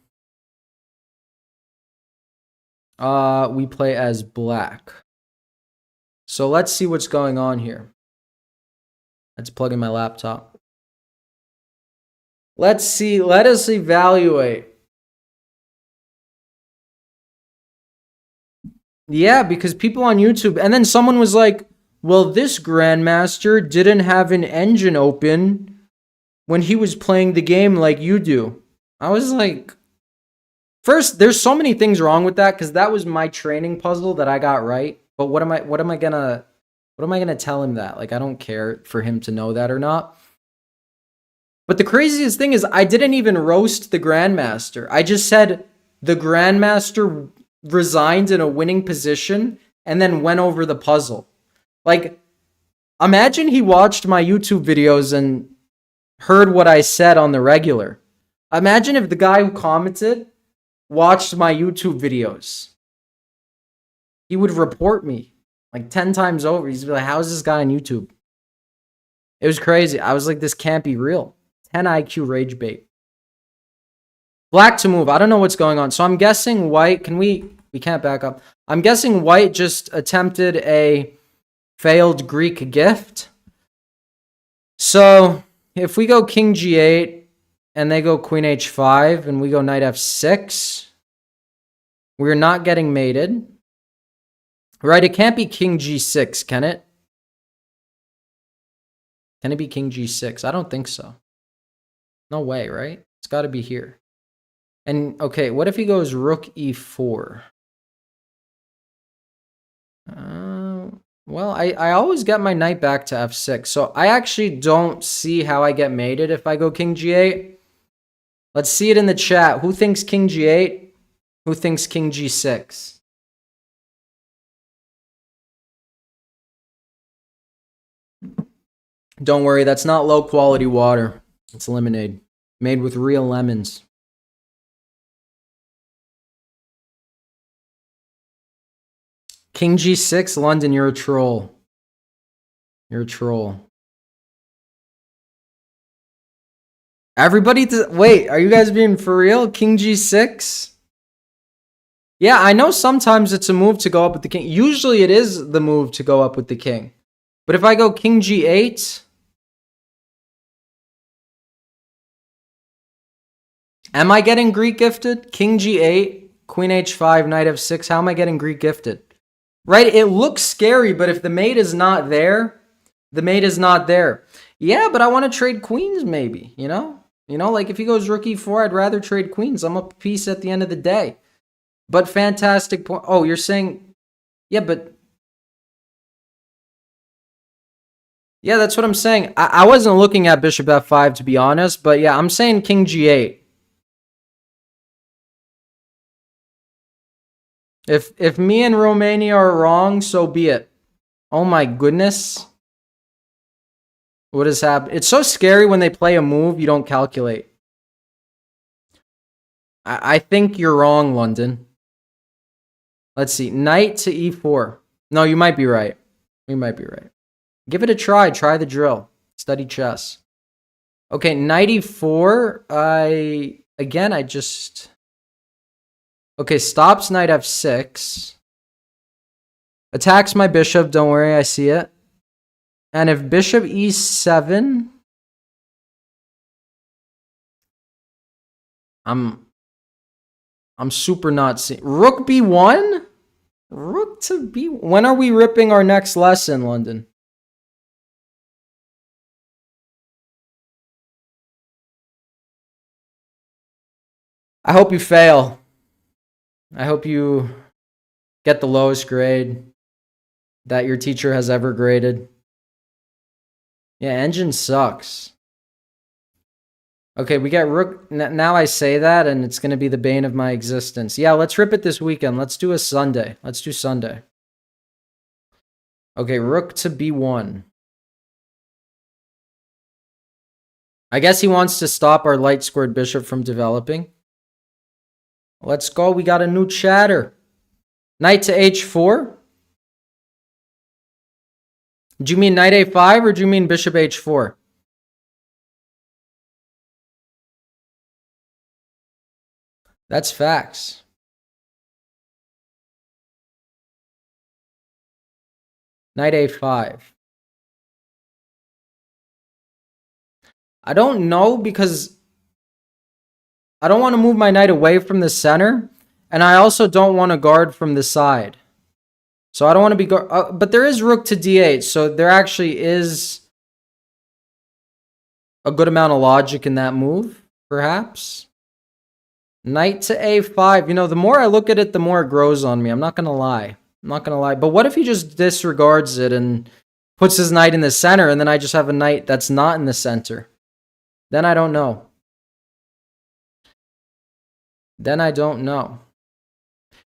We play as black. So let's see what's going on here. Let's plug in my laptop. Let's see. Let us evaluate. Yeah, because people on YouTube, and then someone was like, well, this grandmaster didn't have an engine open when he was playing the game like you do. I was like, first, there's so many things wrong with that, because that was my training puzzle that I got right. But what am I gonna tell him that? Like, I don't care for him to know that or not. But the craziest thing is, I didn't even roast the grandmaster. I just said the grandmaster resigned in a winning position and then went over the puzzle. Like, Imagine he watched my YouTube videos and heard what I said on the regular. Imagine if the guy who commented watched my YouTube videos. He would report me like 10 times over. He's like, how is this guy on YouTube? It was crazy. I was like, this can't be real. 10 IQ rage bait. Black to move. I don't know what's going on. So I'm guessing white. We can't back up. I'm guessing white just attempted a failed Greek gift. So if we go king g8 and they go queen h5 and we go knight f6, we're not getting mated. Right? It can't be king g6, can it? Can it be king g6? I don't think so. No way, right? It's got to be here. And okay, what if he goes rook e4? Well, I always get my knight back to f6, so I actually don't see how I get mated if I go king g8. Let's see it in the chat. Who thinks king g8? Who thinks king g6? Don't worry, that's not low quality water. It's lemonade, made with real lemons. King g6, London, you're a troll. You're a troll. Everybody, wait, are you guys being for real? King g6? Yeah, I know sometimes it's a move to go up with the king. Usually it is the move to go up with the king. But if I go king g8, am I getting Greek gifted? King g8, queen h5, knight f6. How am I getting Greek gifted? Right? It looks scary, but if the mate is not there, the mate is not there. Yeah, but I want to trade queens maybe, you know? You know, like if he goes rook e4, I'd rather trade queens. I'm up a piece at the end of the day. But fantastic point. Oh, you're saying, yeah, but yeah, that's what I'm saying. I wasn't looking at bishop f5 to be honest, but yeah, I'm saying king g8. If me and Romania are wrong, so be it. Oh my goodness. What has happened? It's so scary when they play a move you don't calculate. I think you're wrong, London. Let's see. Knight to e4. No, you might be right. You might be right. Give it a try. Try the drill. Study chess. Okay, knight e4. I just... Okay, stops knight f6. Attacks my bishop. Don't worry, I see it. And if bishop e7... I'm super not seeing... Rook b1? Rook to b... When are we ripping our next lesson, London? I hope you fail. I hope you get the lowest grade that your teacher has ever graded. Yeah, engine sucks. Okay, we get rook. Now I say that, and it's going to be the bane of my existence. Yeah, let's rip it this weekend. Let's do a Sunday. Let's do Sunday. Okay, rook to b1. I guess he wants to stop our light squared bishop from developing. Let's go. We got a new chatter. Knight to h4. Do you mean knight a5 or do you mean bishop h4? That's facts. Knight a5. I don't know because I don't want to move my knight away from the center. And I also don't want to guard from the side. So I don't want to be guard. But there is rook to d8. So there actually is a good amount of logic in that move, perhaps. Knight to a5. You know, the more I look at it, the more it grows on me. I'm not going to lie. I'm not going to lie. But what if he just disregards it and puts his knight in the center, and then I just have a knight that's not in the center? Then I don't know. Then I don't know.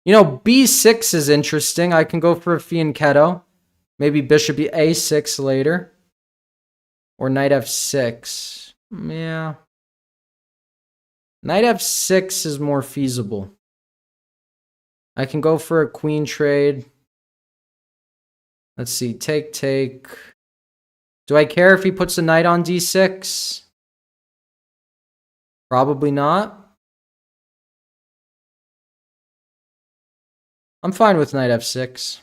You know, b6 is interesting. I can go for a fianchetto. Maybe bishop a6 later. Or knight f6. Yeah. Knight f6 is more feasible. I can go for a queen trade. Let's see. Take, take. Do I care if he puts a knight on d6? Probably not. I'm fine with knight f6.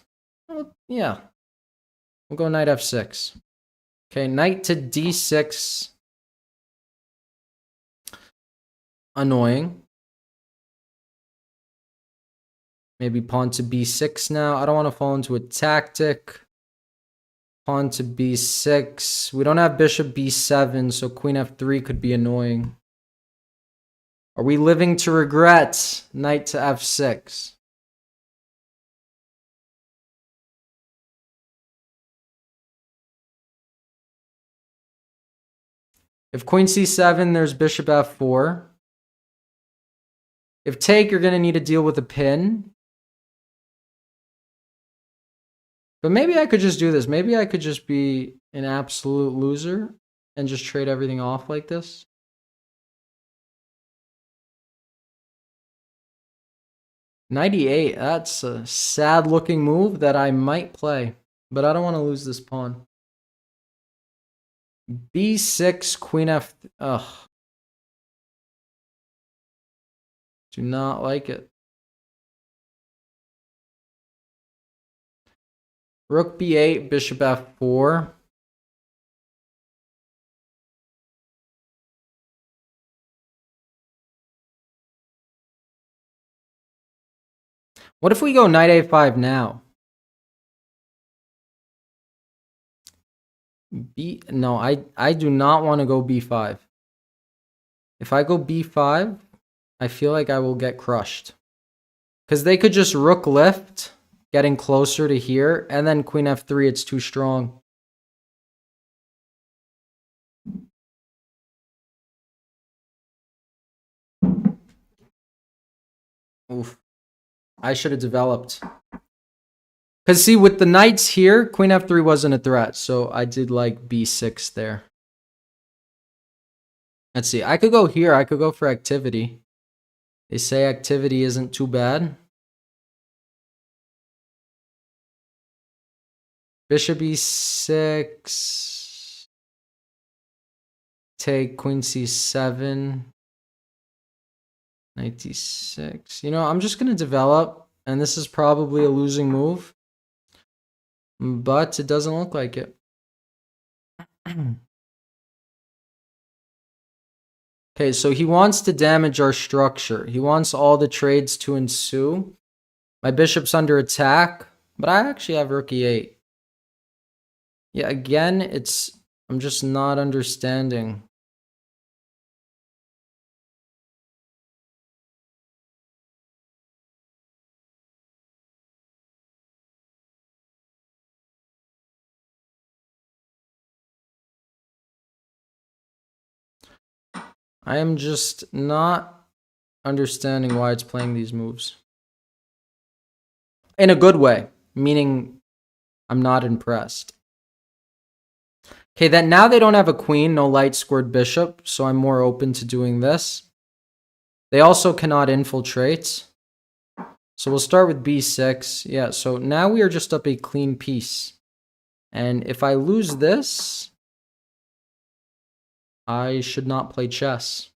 Well, yeah. We'll go knight f6. Okay, knight to d6. Annoying. Maybe pawn to b6 now. I don't want to fall into a tactic. Pawn to b6. We don't have bishop b7, so queen f3 could be annoying. Are we living to regret? Knight to f6. If queen c7, there's bishop f4. If take, you're going to need to deal with a pin. But maybe I could just do this. Maybe I could just be an absolute loser and just trade everything off like this. .98, that's a sad looking move that I might play, but I don't want to lose this pawn. B6, queen f, ugh. Do not like it. Rook b8, bishop f4. What if we go knight a5 now? No, I do not want to go b5. If I go b5, I feel like I will get crushed. Because they could just rook lift, getting closer to here, and then queen f3, it's too strong. Oof. I should have developed. Because see, with the knights here, queen f3 wasn't a threat, so I did like b6 there. Let's see, I could go here, I could go for activity. They say activity isn't too bad. Bishop e6. Take queen c7. Knight d6. You know, I'm just going to develop, and this is probably a losing move. But it doesn't look like it. Okay, so he wants to damage our structure. He wants all the trades to ensue. My bishop's under attack, but I actually have rook e8. Yeah, again, I'm just not understanding. I am just not understanding why it's playing these moves. In a good way, meaning I'm not impressed. Okay, then now they don't have a queen, no light squared bishop, so I'm more open to doing this. They also cannot infiltrate. So we'll start with b6. Yeah, so now we are just up a clean piece. And if I lose this, I should not play chess.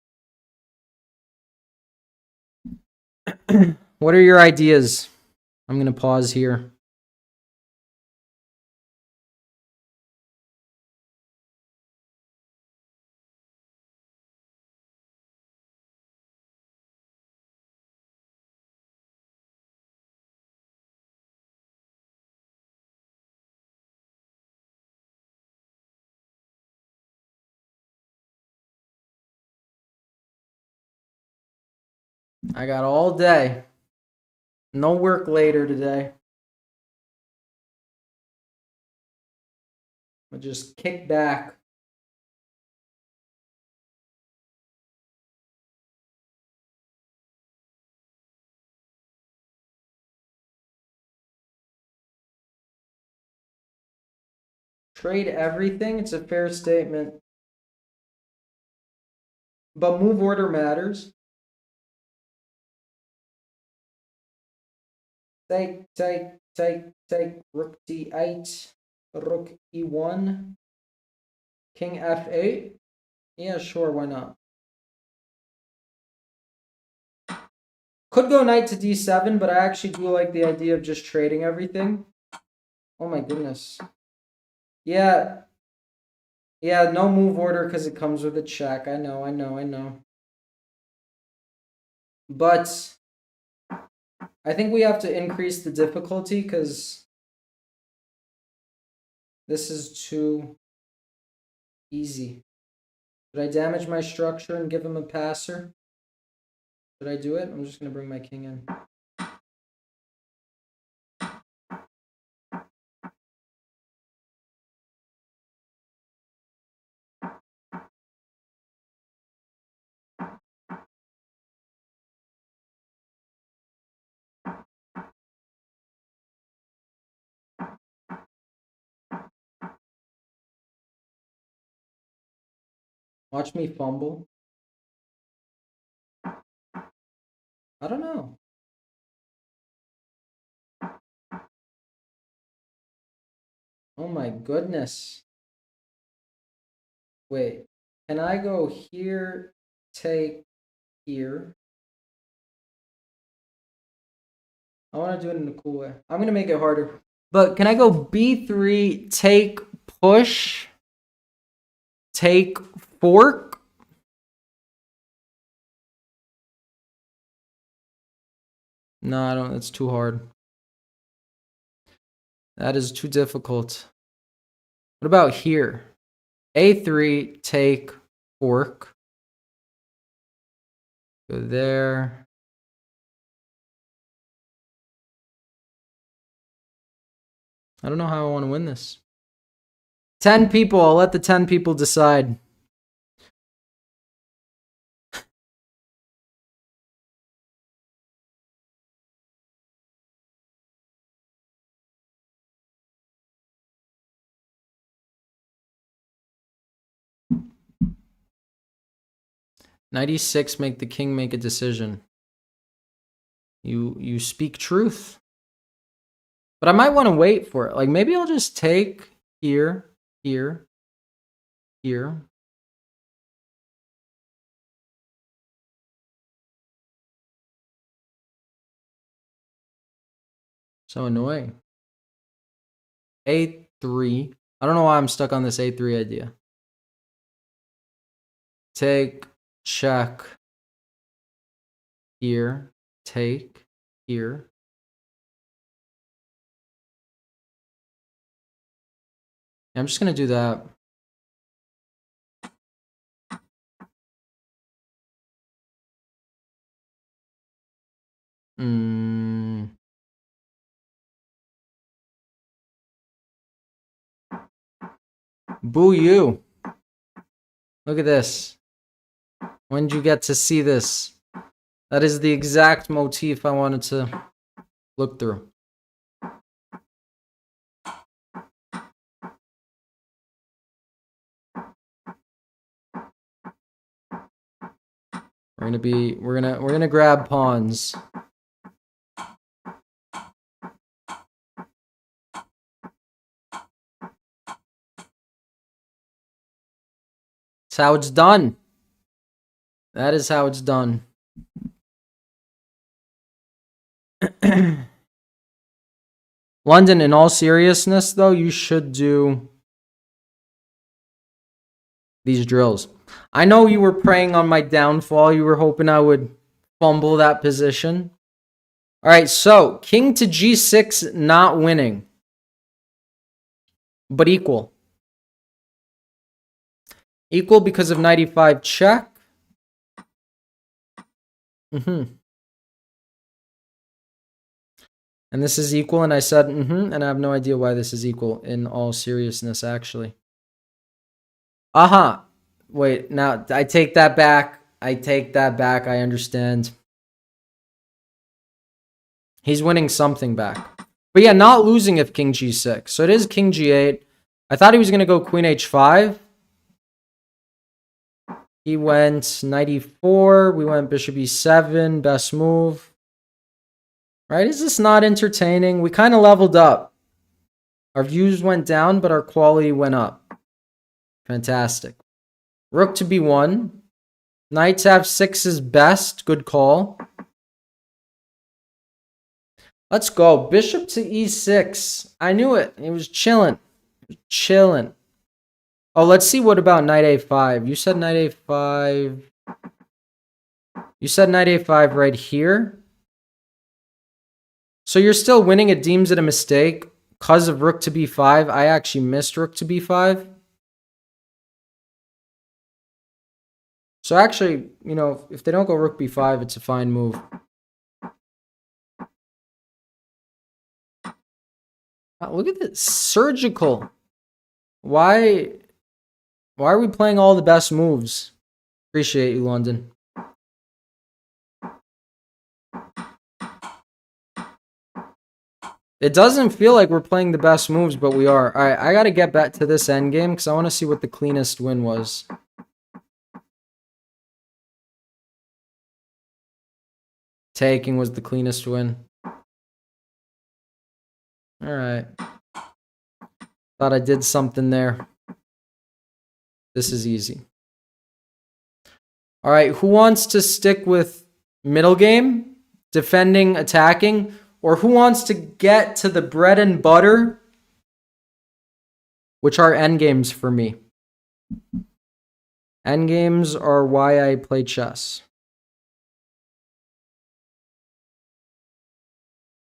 What are your ideas? I'm going to pause here. I got all day. No work later today. I'll just kick back. Trade everything? It's a fair statement. But move order matters. Take. Rook d8. Rook e1. King f8. Yeah, sure, why not? Could go knight to d7, but I actually do like the idea of just trading everything. Oh my goodness. Yeah. Yeah, no move order because it comes with a check. I know. But I think we have to increase the difficulty because this is too easy. Should I damage my structure and give him a passer? Should I do it? I'm just going to bring my king in. Watch me fumble. I don't know. Oh my goodness. Wait. Can I go here, take here? I want to do it in a cool way. I'm going to make it harder. But can I go b3, take, push, take, fork? No, I don't. It's too hard. That is too difficult. What about here? a3, take, fork. Go there. I don't know how I want to win this. 10 people. I'll let the 10 people decide. (96) make the king make a decision. You speak truth. But I might want to wait for it. Like, maybe I'll just take here, here, here. So annoying. a3. I don't know why I'm stuck on this a3 idea. Take, check, here, take, here. I'm just going to do that. Boo you. Look at this. When did you get to see this? That is the exact motif I wanted to look through. We're gonna grab pawns. That's how it's done. That is how it's done. London, in all seriousness, though, you should do these drills. I know you were preying on my downfall. You were hoping I would fumble that position. All right, so king to g6, not winning, but equal. Equal because of knight e5 check. And this is equal, and I said, and I have no idea why this is equal in all seriousness, actually. Wait, now, I take that back. I understand. He's winning something back. But yeah, not losing if king g6. So it is king g8. I thought he was going to go queen h5. He went knight e4. We went bishop e7. Best move. Right? Is this not entertaining? We kind of leveled up. Our views went down, but our quality went up. Fantastic. Rook to b1. Knight to f6 is best. Good call. Let's go. Bishop to e6. I knew it. It was chilling. Chilling. Oh, let's see. What about knight a5? You said knight a5. You said knight a5 right here. So you're still winning. It deems it a mistake because of rook to b5. I actually missed rook to b5. So actually, you know, if they don't go rook b5, it's a fine move. Wow, look at this. Surgical. Why are we playing all the best moves? Appreciate you, London. It doesn't feel like we're playing the best moves, but we are. All right, I got to get back to this endgame because I want to see what the cleanest win was. Taking was the cleanest win. All right. Thought I did something there. This is easy. All right, who wants to stick with middle game, defending, attacking, or who wants to get to the bread and butter, which are endgames for me? Endgames are why I play chess.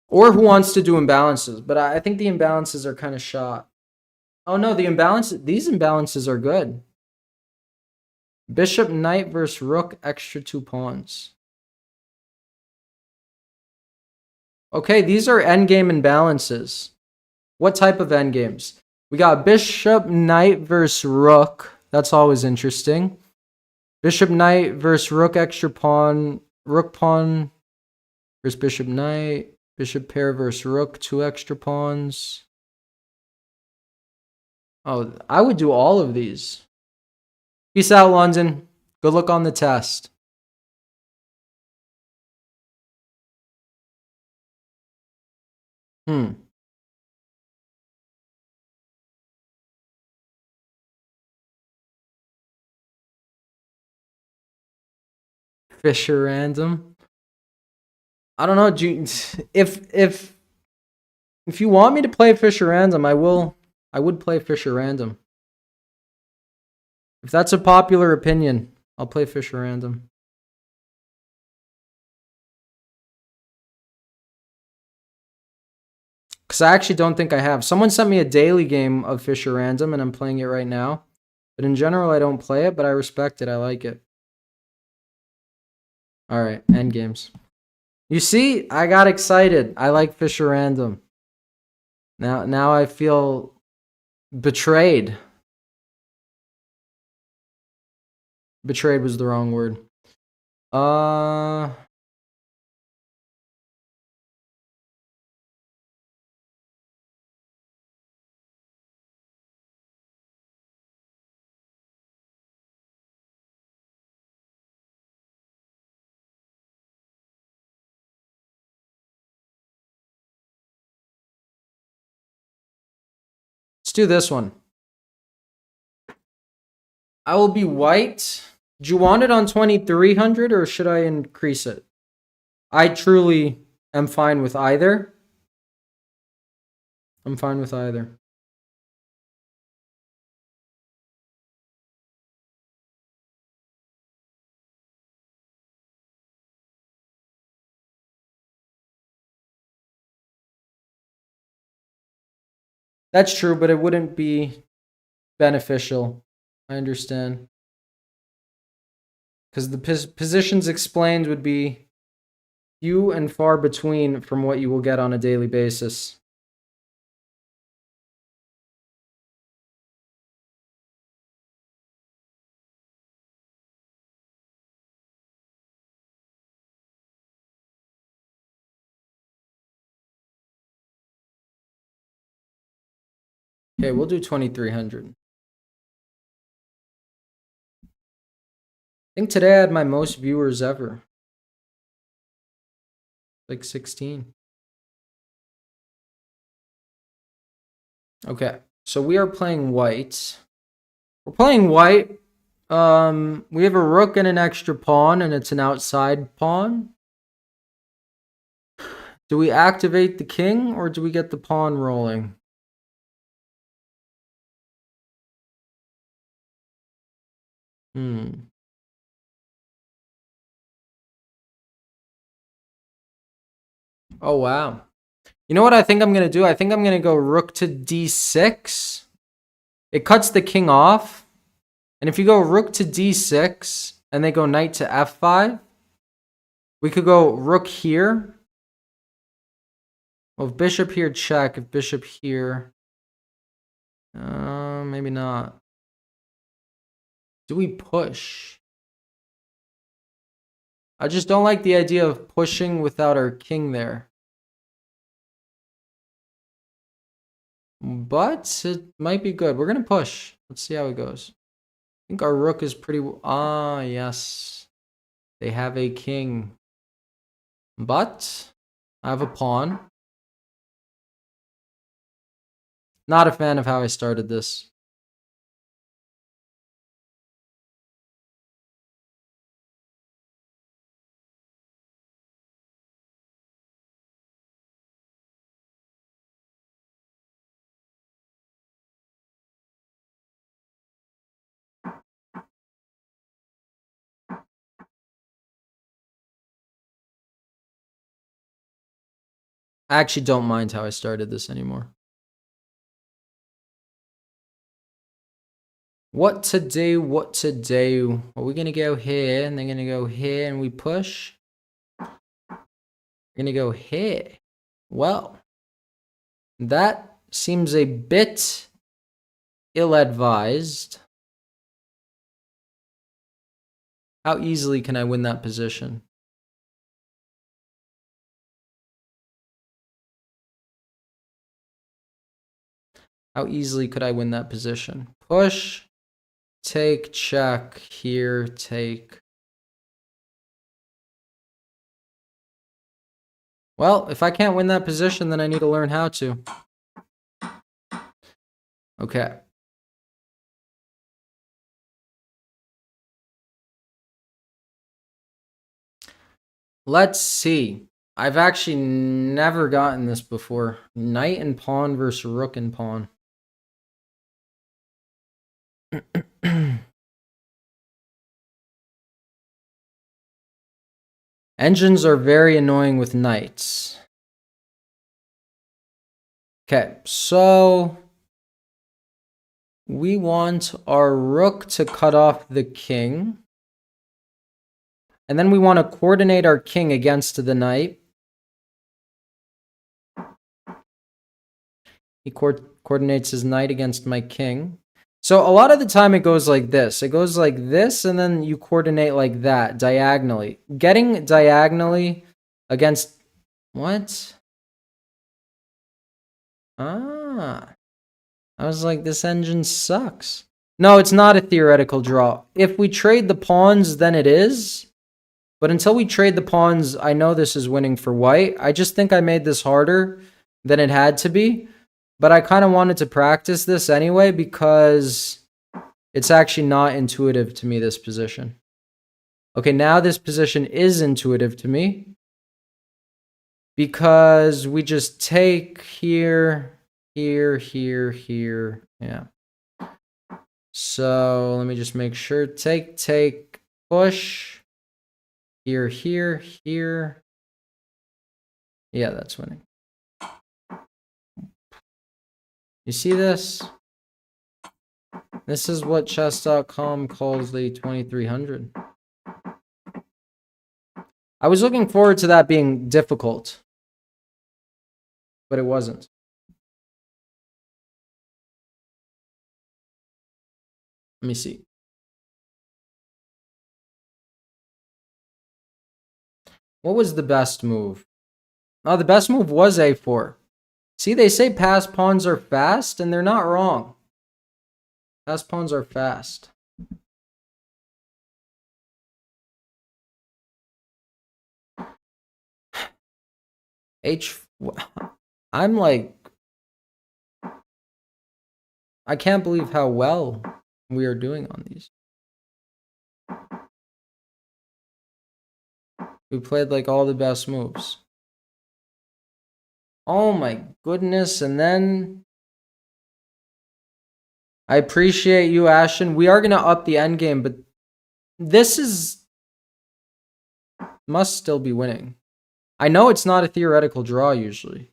Or who wants to do imbalances, but I think the imbalances are kind of shot. Oh no, these imbalances are good. Bishop, knight versus rook, extra 2 pawns. Okay, these are endgame imbalances. What type of endgames? We got bishop, knight versus rook. That's always interesting. Bishop, knight versus rook, extra pawn. Rook pawn versus bishop, knight. Bishop pair versus rook, 2 extra pawns. Oh, I would do all of these. Peace out, London. Good luck on the test. Fisher random. I don't know. If you want me to play Fisher random, I will. I would play Fisher random. If that's a popular opinion, I'll play Fisher random. Because I actually don't think I have. Someone sent me a daily game of Fisher random, and I'm playing it right now. But in general, I don't play it, but I respect it. I like it. All right, end games. You see, I got excited. I like Fisher random. Now I feel betrayed. Betrayed was the wrong word. Let's do this one. I will be white. Do you want it on 2300 or should I increase it? I truly am fine with either. I'm fine with either. That's true, but it wouldn't be beneficial. I understand. Because the positions explained would be few and far between from what you will get on a daily basis. Okay, we'll do 2300. I think today I had my most viewers ever. Like 16. Okay, so we are playing white. We're playing white. We have a rook and an extra pawn, and it's an outside pawn. Do we activate the king, or do we get the pawn rolling? Oh, wow. You know what I think I'm going to do? I think I'm going to go rook to d6. It cuts the king off. And if you go rook to d6 and they go knight to f5, we could go rook here. Well, if bishop here, check. If bishop here, maybe not. Do we push? I just don't like the idea of pushing without our king there. But it might be good. We're going to push. Let's see how it goes. I think our rook is pretty... Ah, yes. They have a king. But I have a pawn. Not a fan of how I started this. I actually don't mind how I started this anymore. What to do, what to do. Are we going to go here and they're going to go here and we push? We're going to go here. Well, that seems a bit ill-advised. How easily can I win that position? How easily could I win that position? Push, take, check, here, take. Well, if I can't win that position, then I need to learn how to. Okay. Let's see. I've actually never gotten this before. Knight and pawn versus rook and pawn. Engines are very annoying with knights. Okay, so we want our rook to cut off the king. And then we want to coordinate our king against the knight. He coordinates his knight against my king. So a lot of the time it goes like this. It goes like this, and then you coordinate like that, diagonally. Getting diagonally against... What? Ah. I was like, this engine sucks. No, it's not a theoretical draw. If we trade the pawns, then it is. But until we trade the pawns, I know this is winning for white. I just think I made this harder than it had to be. But I kind of wanted to practice this anyway because it's actually not intuitive to me, this position. Okay, now this position is intuitive to me because we just take here, here, here, here. Yeah. So let me just make sure. Take, take, push. Here, here, here. Yeah, that's winning. You see this? This is what chess.com calls the 2300. I was looking forward to that being difficult, but it wasn't. Let me see. What was the best move? Oh, the best move was a4. See, they say passed pawns are fast, and they're not wrong. Passed pawns are fast. I'm like, I can't believe how well we are doing on these. We played like all the best moves. Oh my goodness, and then I appreciate you, Ashton. We are gonna up the end game, but this must still be winning. I know it's not a theoretical draw usually.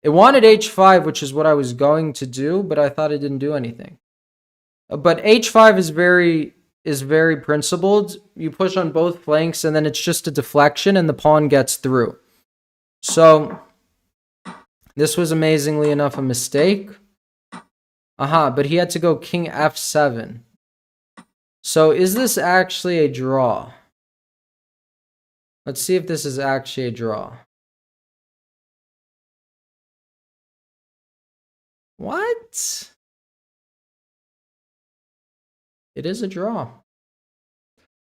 It wanted h5, which is what I was going to do, but I thought it didn't do anything. But h5 is very principled. You push on both flanks, and then it's just a deflection, and the pawn gets through. So this was amazingly enough a mistake. But he had to go king f7. So is this actually a draw? Let's see if this is actually a draw. What? It is a draw.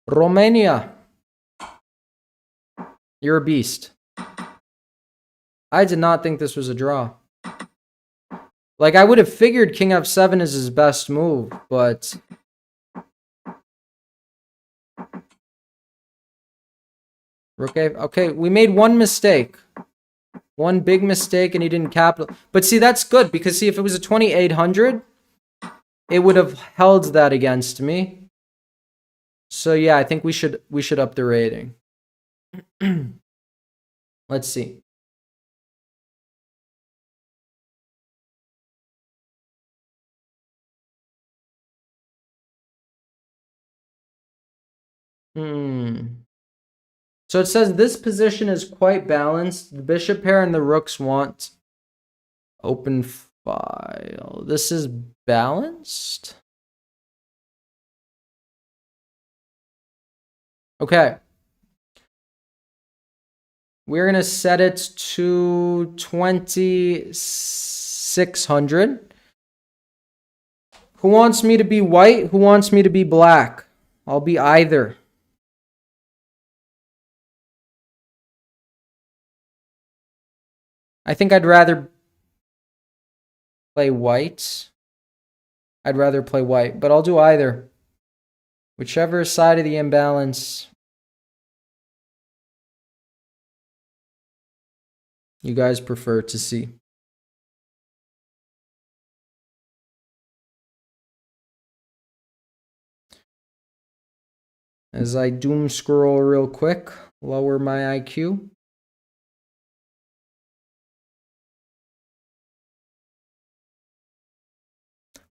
Romania. You're a beast. I did not think this was a draw. Like, I would have figured king f7 is his best move, but... Rook a... Okay, we made one mistake. One big mistake, and he didn't capital... But see, that's good, because see, if it was a 2800, it would have held that against me. So yeah, I think we should up the rating. Let's see. So it says this position is quite balanced. The bishop pair and the rooks want open file. This is balanced. Okay. We're going to set it to 2600. Who wants me to be white? Who wants me to be black? I'll be either. I think I'd rather play white. I'd rather play white, but I'll do either. Whichever side of the imbalance you guys prefer to see. As I doom scroll real quick, lower my IQ.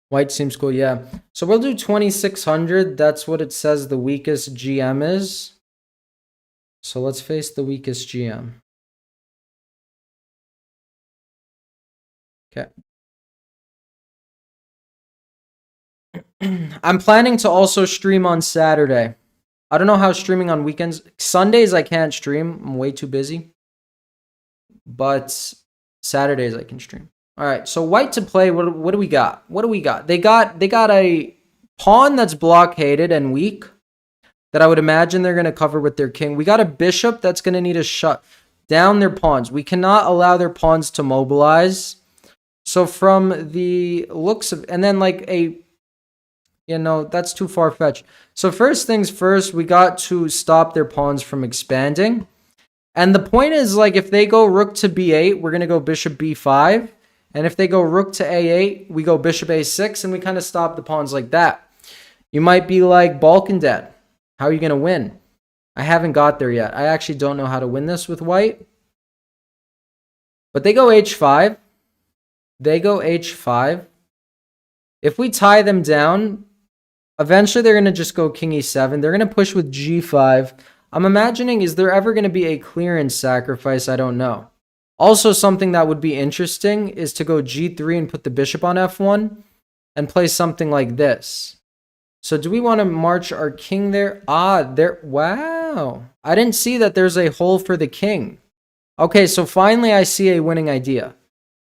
White seems cool, yeah. So we'll do 2600. That's what it says the weakest GM is. So let's face the weakest GM. Okay. I'm planning to also stream on Saturday. I don't know how streaming on weekends. Sundays I can't stream. I'm way too busy. But Saturdays I can stream. All right, so white to play. What do we got? What do we got? They got a pawn that's blockaded and weak that I would imagine they're going to cover with their king. We got a bishop that's going to need to shut down their pawns. We cannot allow their pawns to mobilize. So from the looks of, and then like a, you know, that's too far-fetched. So first things first, we got to stop their pawns from expanding. And the point is, like, if they go rook to b8, we're going to go bishop b5. And if they go rook to a8, we go bishop a6, and we kind of stop the pawns like that. You might be like, Balkan dead. How are you going to win? I haven't got there yet. I actually don't know how to win this with white. But they go h5. They go h5. If we tie them down, eventually they're going to just go king e7. They're going to push with g5. I'm imagining, is there ever going to be a clearance sacrifice? I don't know. Also, something that would be interesting is to go g3 and put the bishop on f1 and play something like this. So do we want to march our king there? There. Wow. I didn't see that there's a hole for the king. Okay, so finally I see a winning idea.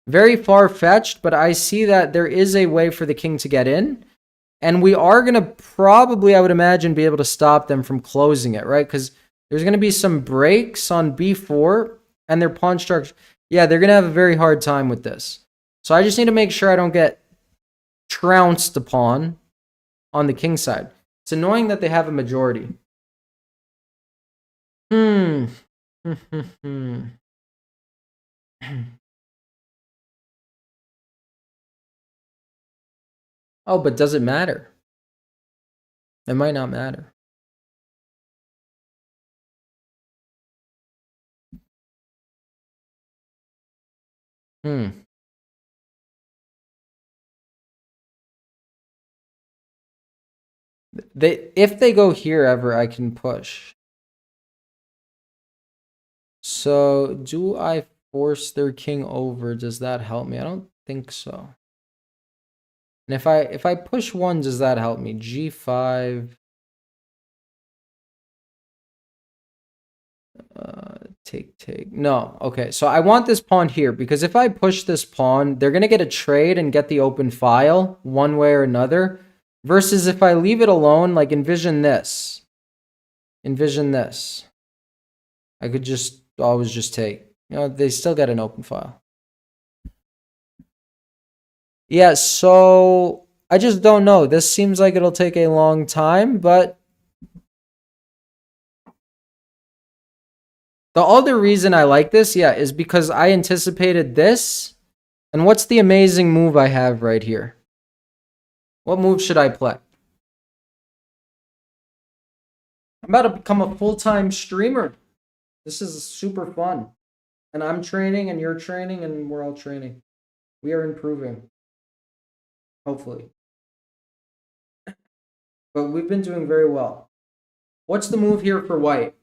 Very far-fetched, but I see that there is a way for the king to get in. And we are going to probably, I would imagine, be able to stop them from closing it, right? Because there's going to be some breaks on b4 and their pawn structure. Yeah, they're going to have a very hard time with this. So I just need to make sure I don't get trounced upon on the king side. It's annoying that they have a majority. Hmm. Oh, but does it matter? It might not matter. Hmm. If they go here ever, I can push. So do I force their king over? Does that help me? I don't think so. And if I push one, does that help me? G5. Take. No. Okay. So I want this pawn here because if I push this pawn, they're gonna get a trade and get the open file one way or another. Versus if I leave it alone, like envision this. Envision this. I could just always just take. You know, they still get an open file. Yeah, so I just don't know. This seems like it'll take a long time, but the other reason I like this, yeah, is because I anticipated this. And what's the amazing move I have right here? What move should I play? I'm about to become a full-time streamer. This is super fun. And I'm training and you're training and we're all training. We are improving. Hopefully. But we've been doing very well. What's the move here for white?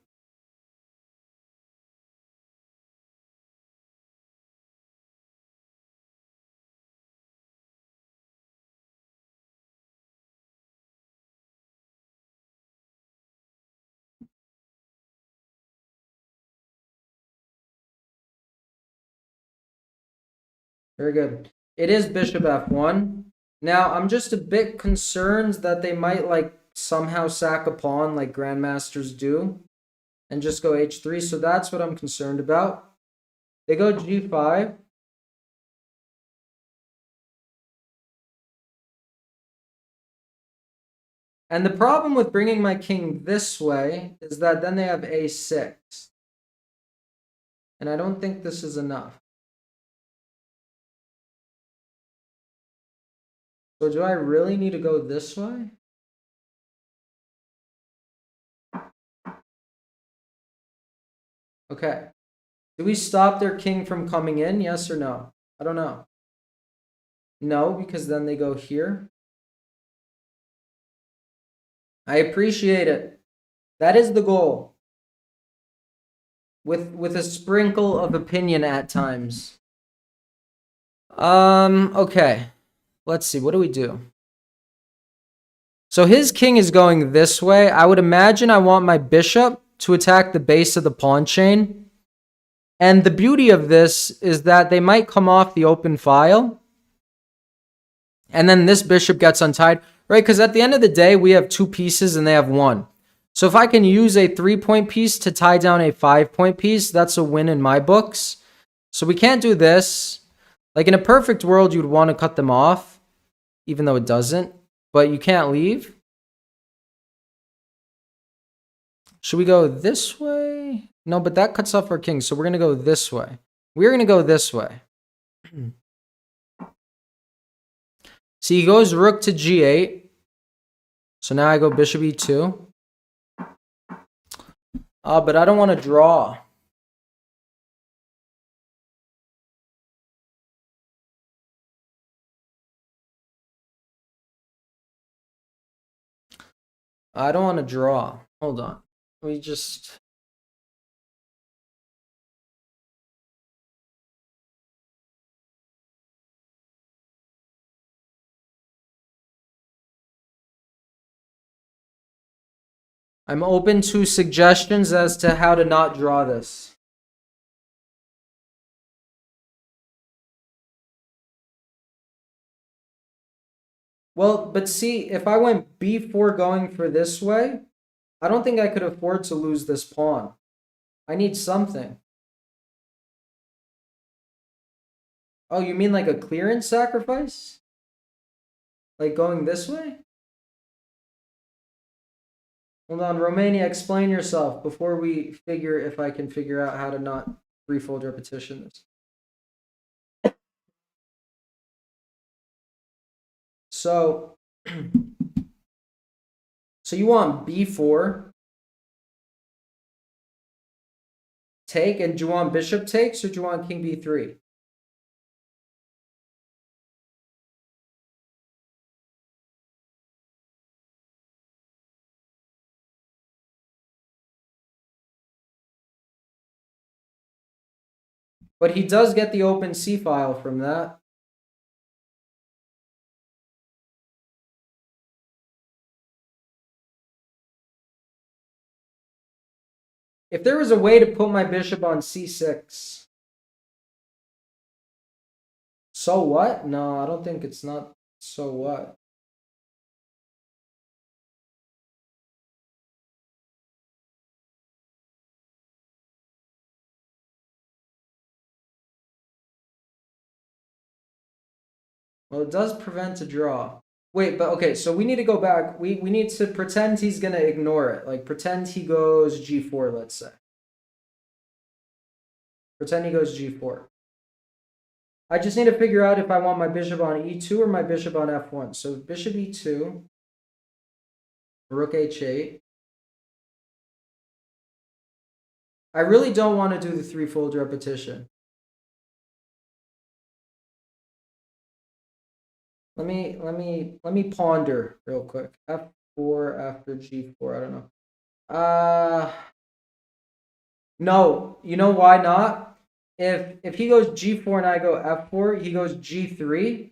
Very good. It is bishop f1. Now, I'm just a bit concerned that they might like somehow sack a pawn like grandmasters do and just go h3. So that's what I'm concerned about. They go g5. And the problem with bringing my king this way is that then they have a6. And I don't think this is enough. So do I really need to go this way? Okay. Do we stop their king from coming in? Yes or no? I don't know. No, because then they go here. I appreciate it. That is the goal. With a sprinkle of opinion at times. Okay. Let's see. What do we do? So his king is going this way. I would imagine I want my bishop to attack the base of the pawn chain. And the beauty of this is that they might come off the open file. And then this bishop gets untied, right? Because at the end of the day, we have two pieces and they have one. So if I can use a 3-point piece to tie down a 5-point piece, that's a win in my books. So we can't do this. Like in a perfect world, you'd want to cut them off, even though it doesn't. But you can't leave. Should we go this way? No, but that cuts off our king. So we're going to go this way. We're going to go this way. See, he goes rook to g8. So now I go bishop e2. But I don't want to draw. I don't want to draw. Hold on. We just... I'm open to suggestions as to how to not draw this. Well, but see, if I went b4 going for this way, I don't think I could afford to lose this pawn. I need something. Oh, you mean like a clearance sacrifice? Like going this way? Hold on, Romania, explain yourself before we figure if I can figure out how to not threefold repetition this. So, so you want b4 take, and do you want bishop takes or do you want king b3? But he does get the open c file from that. If there was a way to put my bishop on c6, so what? No, I don't think it's not so what. Well, it does prevent a draw. Wait, but okay, so we need to go back. We need to pretend he's going to ignore it. Like, pretend he goes g4, let's say. Pretend he goes g4. I just need to figure out if I want my bishop on e2 or my bishop on f1. So bishop e2, rook h8. I really don't want to do the threefold repetition. Let me ponder real quick. F4 after g4. I don't know. No. You know why not? If he goes g4 and I go f4, he goes g3,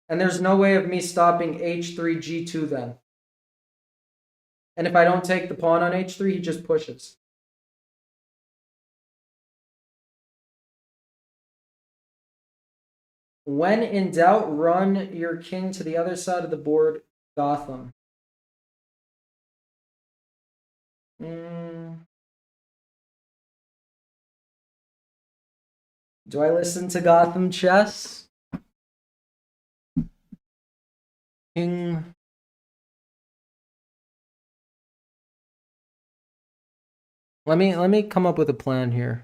and there's no way of me stopping h3 g2 then. And if I don't take the pawn on h3, he just pushes. When in doubt, run your king to the other side of the board, Gotham. Do I listen to Gotham Chess? King. Let me come up with a plan here.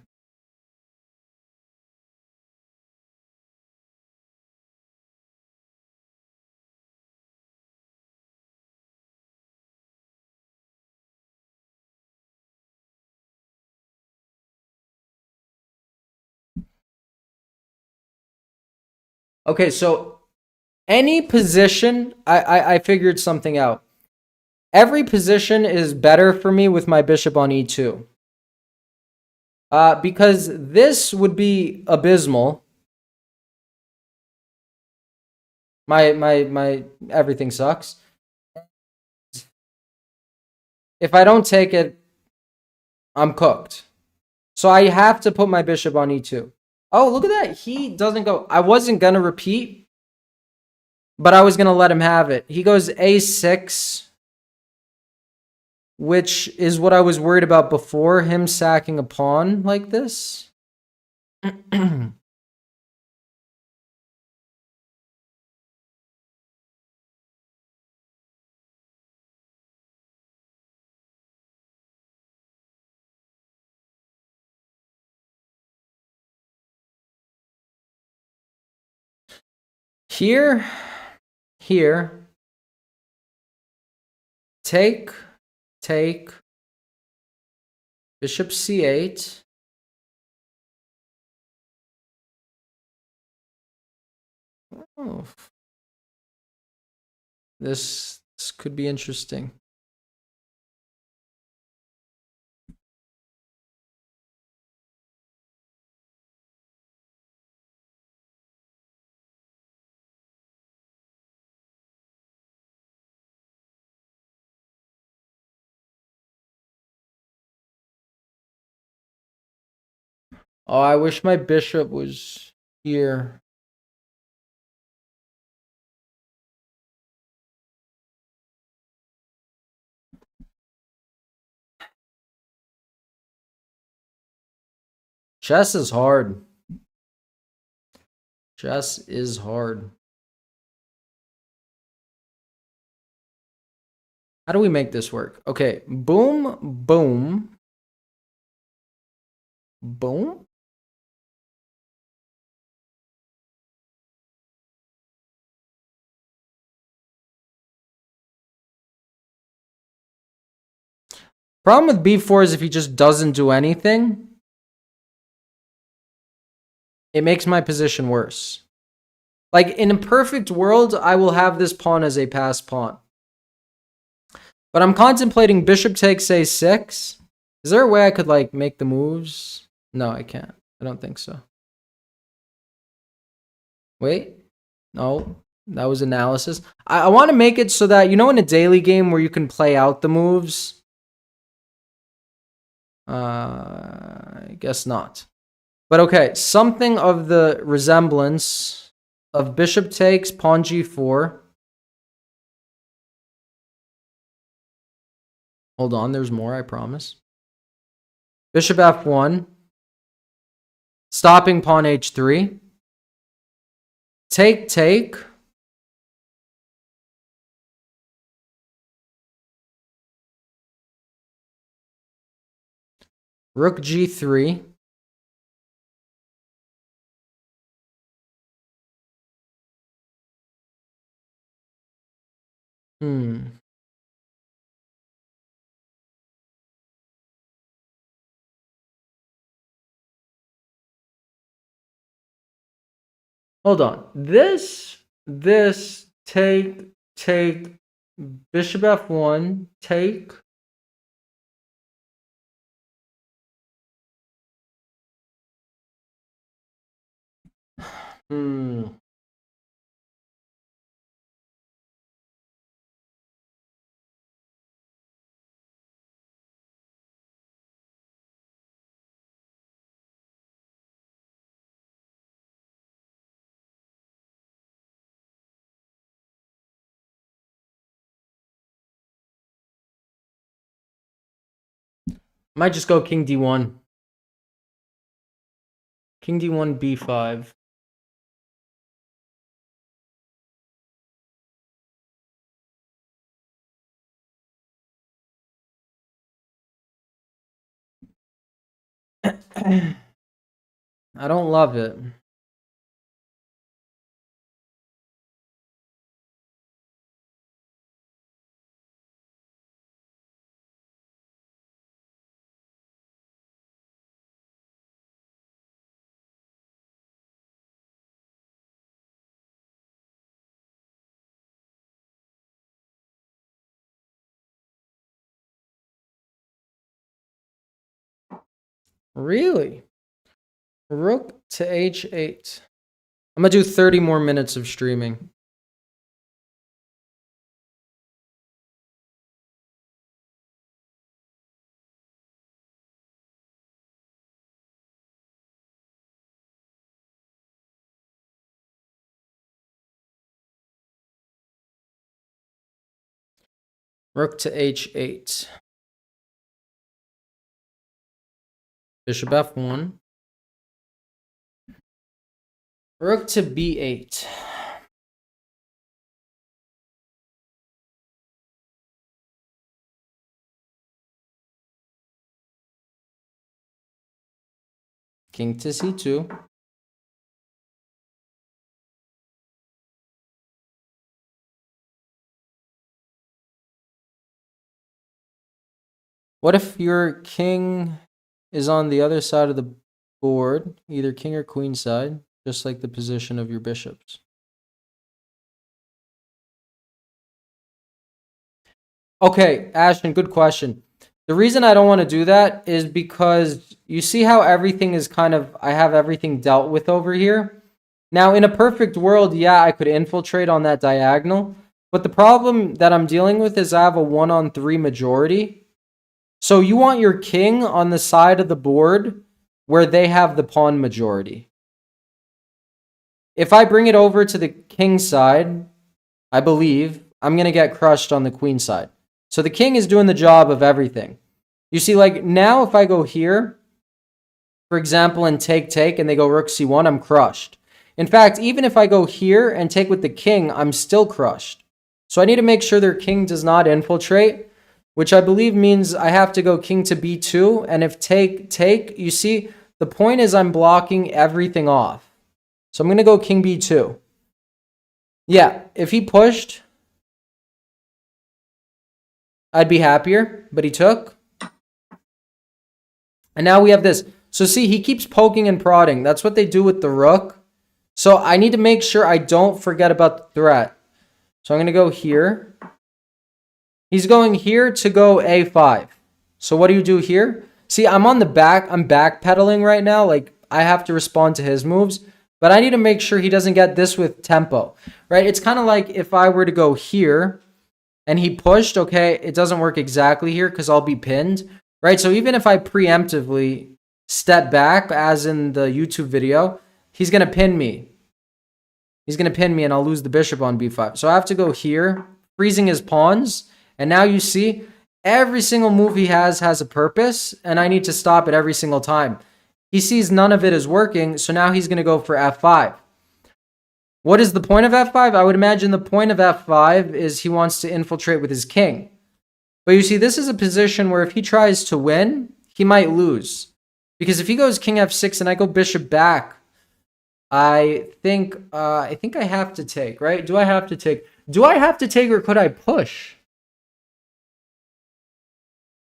Okay, so any position, I figured something out. Every position is better for me with my bishop on e2. Because this would be abysmal. My everything sucks. If I don't take it, I'm cooked. So I have to put my bishop on e2. Oh, look at that. He doesn't go. I wasn't going to repeat, but I was going to let him have it. He goes a6, which is what I was worried about before, him sacking a pawn like this. Here, take, bishop c8. Oh, this could be interesting. Oh, I wish my bishop was here. Chess is hard. Chess is hard. How do we make this work? Okay, boom, boom, boom. Problem with b4 is if he just doesn't do anything, it makes my position worse. Like, in a perfect world, I will have this pawn as a passed pawn. But I'm contemplating bishop takes a6. Is there a way I could, like, make the moves? No, I can't. I don't think so. Wait. No, that was analysis. I want to make it so that, you know, in a daily game where you can play out the moves? I guess not. But okay, something of the resemblance of bishop takes, pawn g4. Hold on, there's more, I promise. Bishop f1. Stopping pawn h3. Take, take. Rook g3. Hold on. This, take, bishop f1, take. Might just go king d1. King d1, b5. I don't love it. Really? Rook to h8. I'm gonna do 30 more minutes of streaming. Rook to h8. Bishop f1. Rook to b8. King to c2. What if your king is on the other side of the board, either king or queen side, just like the position of your bishops? Okay, Ashton, good question. The reason I don't want to do that is because you see how everything is kind of, I have everything dealt with over here. Now, in a perfect world, yeah, I could infiltrate on that diagonal. But the problem that I'm dealing with is I have a 1-on-3 majority. So you want your king on the side of the board where they have the pawn majority. If I bring it over to the king side, I believe I'm going to get crushed on the queen side. So the king is doing the job of everything. You see, like, now if I go here, for example, in take, and they go rook c1, I'm crushed. In fact, even if I go here and take with the king, I'm still crushed. So I need to make sure their king does not infiltrate, which I believe means I have to go king to b2. And if take, you see, the point is I'm blocking everything off. So I'm going to go king b2. Yeah, if he pushed, I'd be happier, but he took. And now we have this. So see, he keeps poking and prodding. That's what they do with the rook. So I need to make sure I don't forget about the threat. So I'm going to go here. He's going here to go a5. So what do you do here? See, I'm on the back. I'm backpedaling right now. Like, I have to respond to his moves. But I need to make sure he doesn't get this with tempo, right? It's kind of like if I were to go here and he pushed, okay, it doesn't work exactly here because I'll be pinned, right? So even if I preemptively step back, as in the YouTube video, he's going to pin me. He's going to pin me and I'll lose the bishop on b5. So I have to go here, freezing his pawns. And now you see, every single move he has a purpose, and I need to stop it every single time. He sees none of it is working, so now he's going to go for f5. What is the point of f5? I would imagine the point of f5 is he wants to infiltrate with his king. But you see, this is a position where if he tries to win, he might lose. Because if he goes king f6 and I go bishop back, I think I have to take, right? Do I have to take? Do I have to take, or could I push?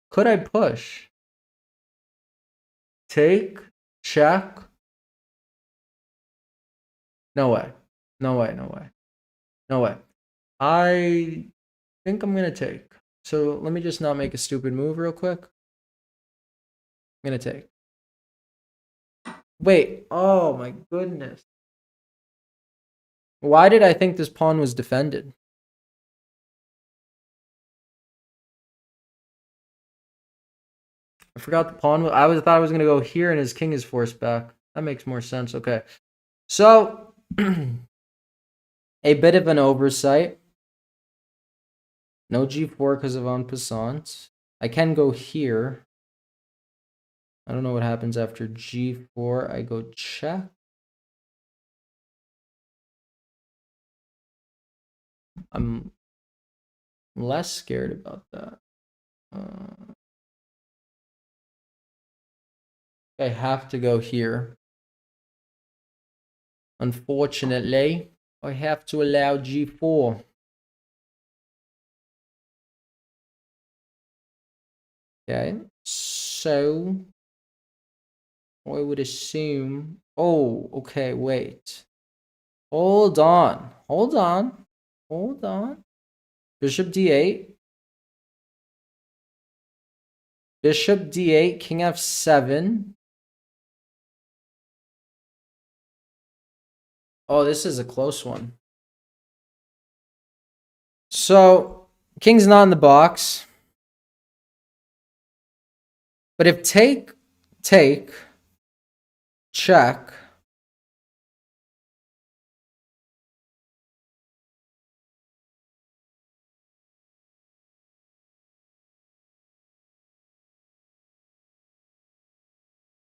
Could I push? Take, check. No way. No way, no way. No way. I think I'm going to take. So let me just not make a stupid move real quick. I'm going to take. Wait. Oh my goodness. Why did I think this pawn was defended? I forgot the pawn. Thought I was going to go here and his king is forced back. That makes more sense. Okay. So, a bit of an oversight. No g4 because of en passant. I can go here. I don't know what happens after g4. I go check. I'm less scared about that. I have to go here. Unfortunately, I have to allow g4. Okay, so I would assume... Oh, okay, wait. Hold on. Hold on. Hold on. Bishop d8. Bishop d8, king f7. Oh, this is a close one. So, king's not in the box. But if take, check.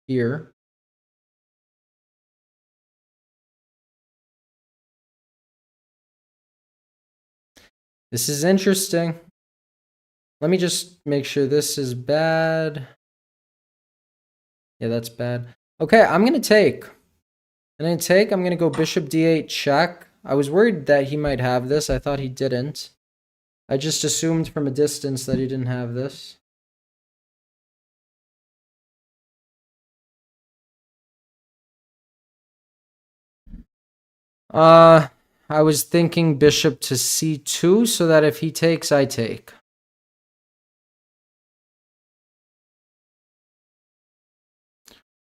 Here. This is interesting. Let me just make sure this is bad. Yeah, that's bad. Okay, I'm going to take. And then take, I'm going to go bishop d8 check. I was worried that he might have this. I thought he didn't. I just assumed from a distance that he didn't have this. I was thinking bishop to c2 so that if he takes, I take.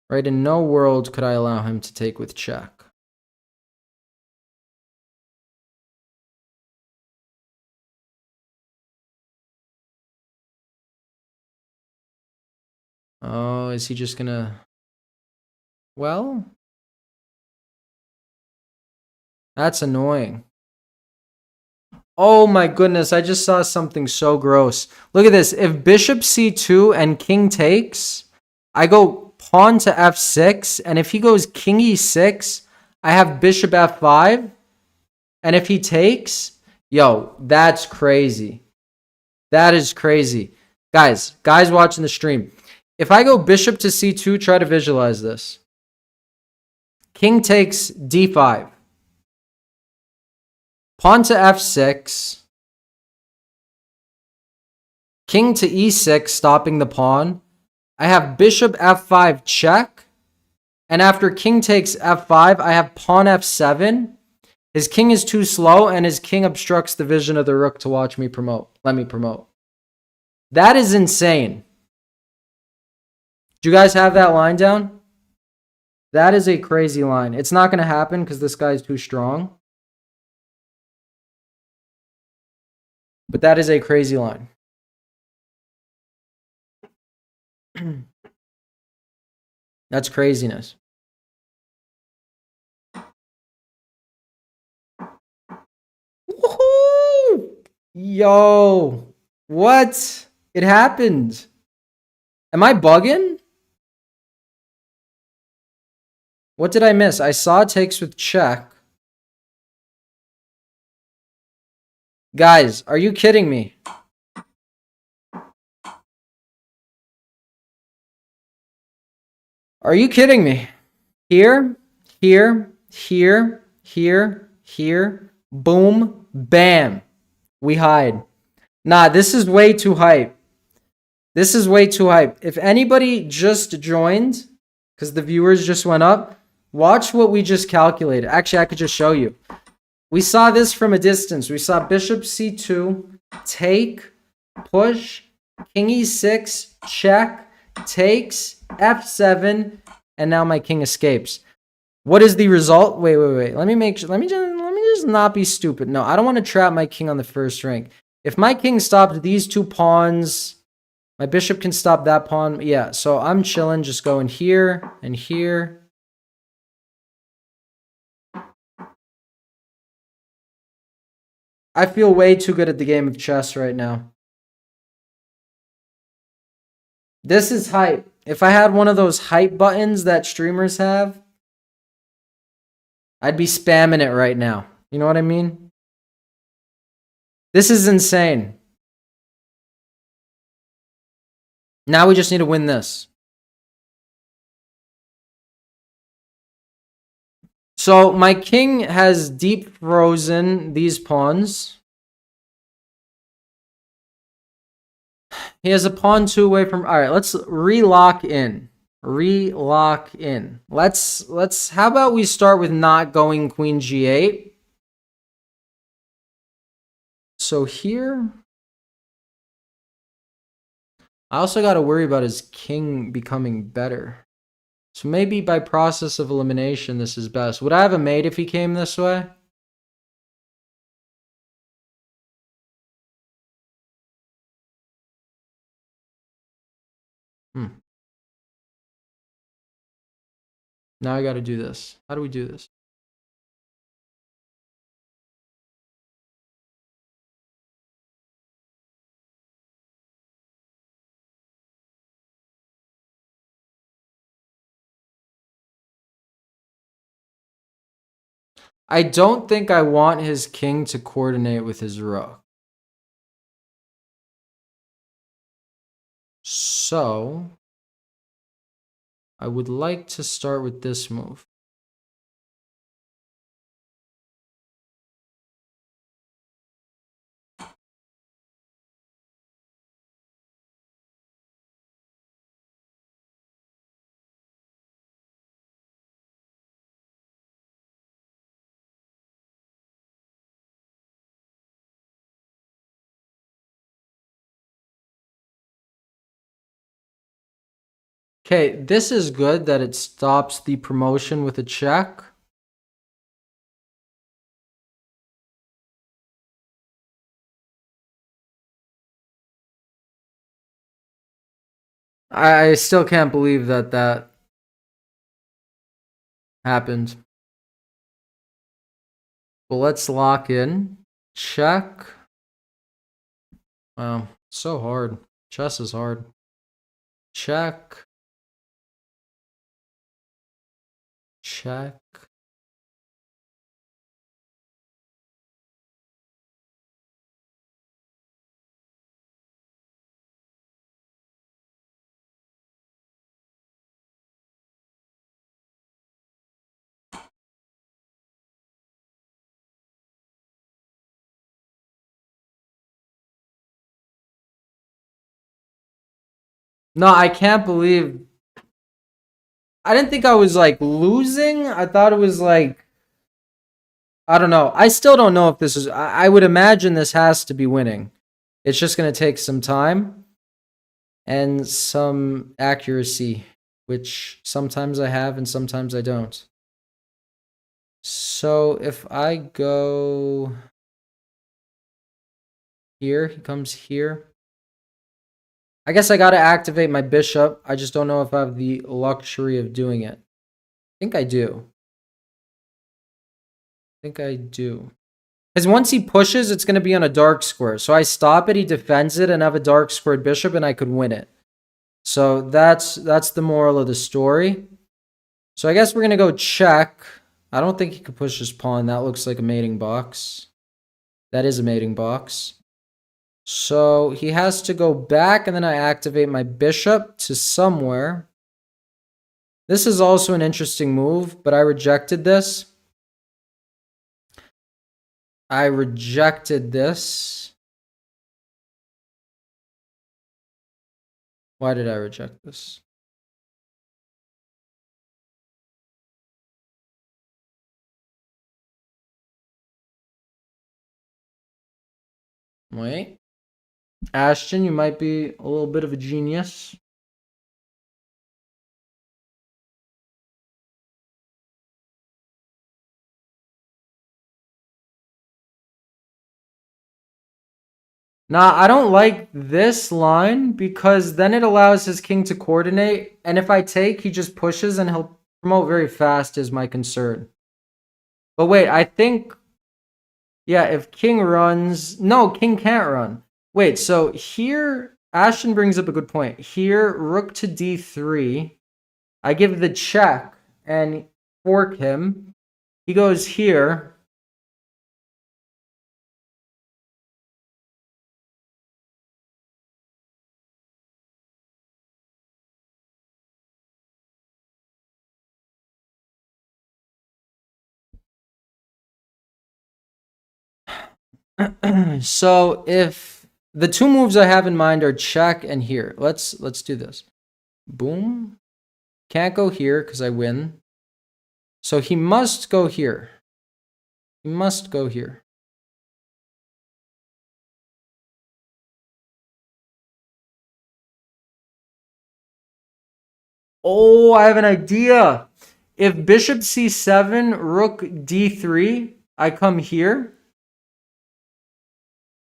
Right, in no world could I allow him to take with check. Oh, is he just gonna... Well... That's annoying. Oh my goodness, I just saw something so gross. Look at this. If bishop c2 and king takes, I go pawn to f6, and if he goes king e6, I have bishop f5, and if he takes, yo, that's crazy. That is crazy. Guys watching the stream. If I go bishop to c2, try to visualize this. King takes d5. Pawn to f6. King to e6, stopping the pawn. I have bishop f5 check. And after king takes f5, I have pawn f7. His king is too slow, and his king obstructs the vision of the rook to watch me promote. Let me promote. That is insane. Do you guys have that line down? That is a crazy line. It's not going to happen because this guy's too strong. But that is a crazy line. That's craziness. Woohoo! Yo, what? It happened. Am I bugging? What did I miss? I saw takes with check. Guys, are you kidding me? Are you kidding me? Here, here, here, here, here, boom, bam. We hide. Nah, this is way too hype. This is way too hype. If anybody just joined, because the viewers just went up, watch what we just calculated. Actually, I could just show you. We saw this from a distance. We saw bishop c2, take, push, king e6, check, takes, f7, and now my king escapes. What is the result? Wait. Let me just not be stupid. No, I don't want to trap my king on the first rank. If my king stopped these two pawns, my bishop can stop that pawn. Yeah, so I'm chilling, just going here and here. I feel way too good at the game of chess right now. This is hype. If I had one of those hype buttons that streamers have, I'd be spamming it right now. You know what I mean? This is insane. Now we just need to win this. So my king has deep frozen these pawns. He has a pawn 2 away from... All right, let's relock in. Relock in. Let's... How about we start with not going queen g8? So here... I also got to worry about his king becoming better. So maybe by process of elimination, this is best. Would I have a mate if he came this way? Now I got to do this. How do we do this? I don't think I want his king to coordinate with his rook. So I would like to start with this move. Okay, this is good that it stops the promotion with a check. I still can't believe that that happened. Well, let's lock in. Check. Wow, so hard. Chess is hard. Check. check. No, I can't believe. I didn't think I was like losing. I thought it was like, I don't know. I still don't know if this is. I would imagine this has to be winning. It's just going to take some time and some accuracy, which sometimes I have and sometimes I don't. So if I go here, he comes here. I guess I got to activate my bishop. I just don't know if I have the luxury of doing it. I think I do. Because once he pushes, it's going to be on a dark square. So I stop it, he defends it, and have a dark squared bishop, and I could win it. So that's the moral of the story. So I guess we're going to go check. I don't think he could push his pawn. That looks like a mating box. That is a mating box. So he has to go back, and then I activate my bishop to somewhere. This is also an interesting move, but I rejected this. I rejected this. Why did I reject this? Wait. Ashton, you might be a little bit of a genius. Nah, I don't like this line because then it allows his king to coordinate. And if I take, he just pushes and he'll promote very fast is my concern. But wait, I think, yeah, if king runs, no, king can't run. Wait, so here, Ashton brings up a good point. Here, rook to d3. I give the check and fork him. He goes here. So if the two moves I have in mind are check and here, let's do this. Boom. Can't go here because I win. So he must go here. He must go here. Oh, I have an idea. If bishop c7, rook d3, I come here.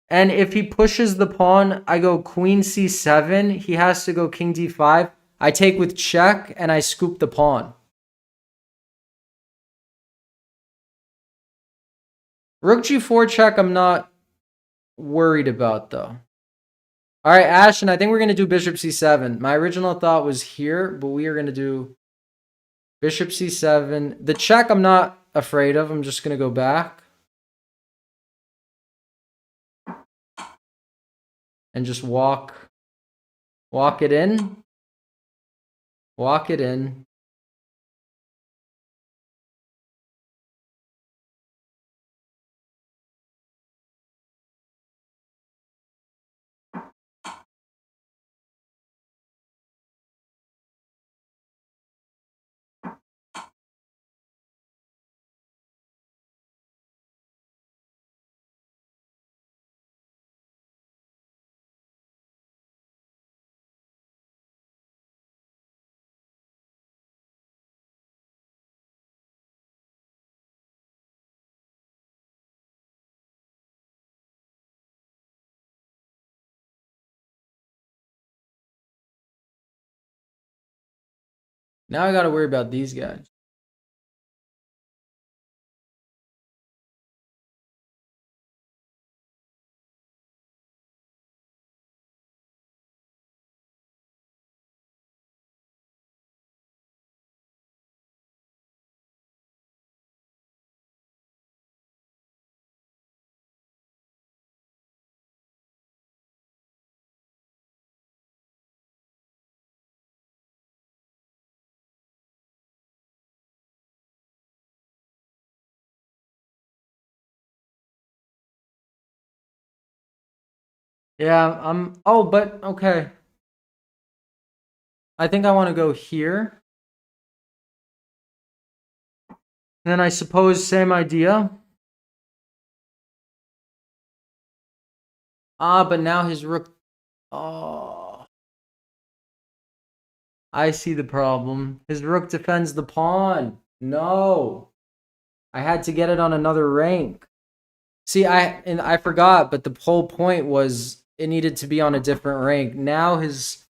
And if he pushes the pawn, I go queen c7. He has to go king d5. I take with check and I scoop the pawn. Rook g4 check, I'm not worried about though. All right, Ashton, I think we're going to do bishop c7. My original thought was here, but we are going to do bishop c7. The check I'm not afraid of. I'm just going to go back. And just walk it in. Walk it in. Now I got to worry about these guys. Yeah, oh, but okay. I think I want to go here. And then I suppose same idea. Ah, but now his rook. Oh, I see the problem. His rook defends the pawn. No, I had to get it on another rank. See, I forgot, but the whole point was it needed to be on a different rank. Now his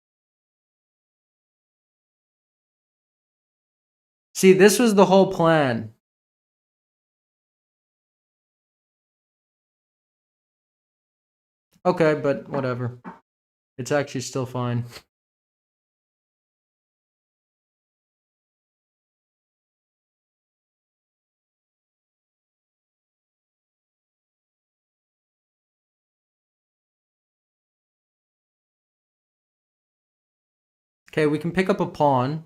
See, this was the whole plan. Okay, but whatever. It's actually still fine. Okay, we can pick up a pawn.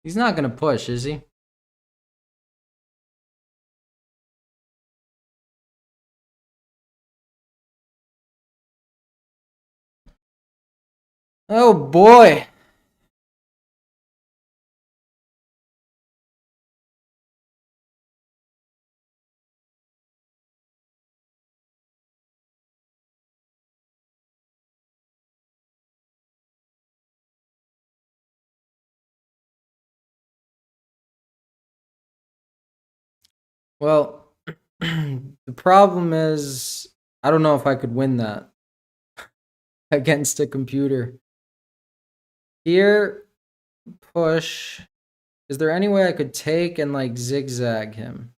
He's not gonna push, is he? Oh boy. Well, the problem is I don't know if I could win that against a computer. Here, push. Is there any way I could take and like zigzag him?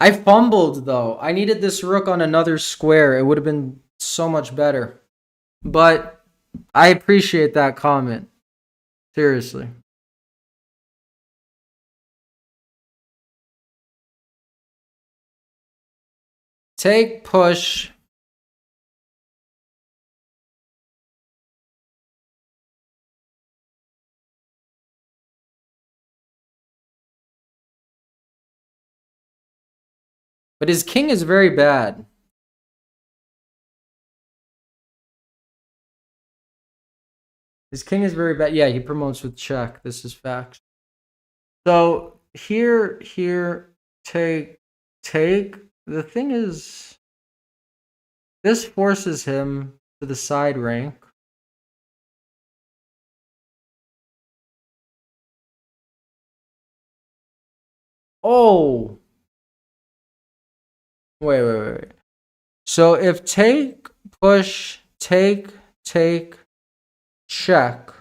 I fumbled though. I needed this rook on another square. It would have been so much better. But I appreciate that comment. Seriously. Take, push. But his king is very bad. His king is very bad. Yeah, he promotes with check. This is fact. So here, take, take. The thing is, this forces him to the side rank. Oh, wait. So if take, push, take, check.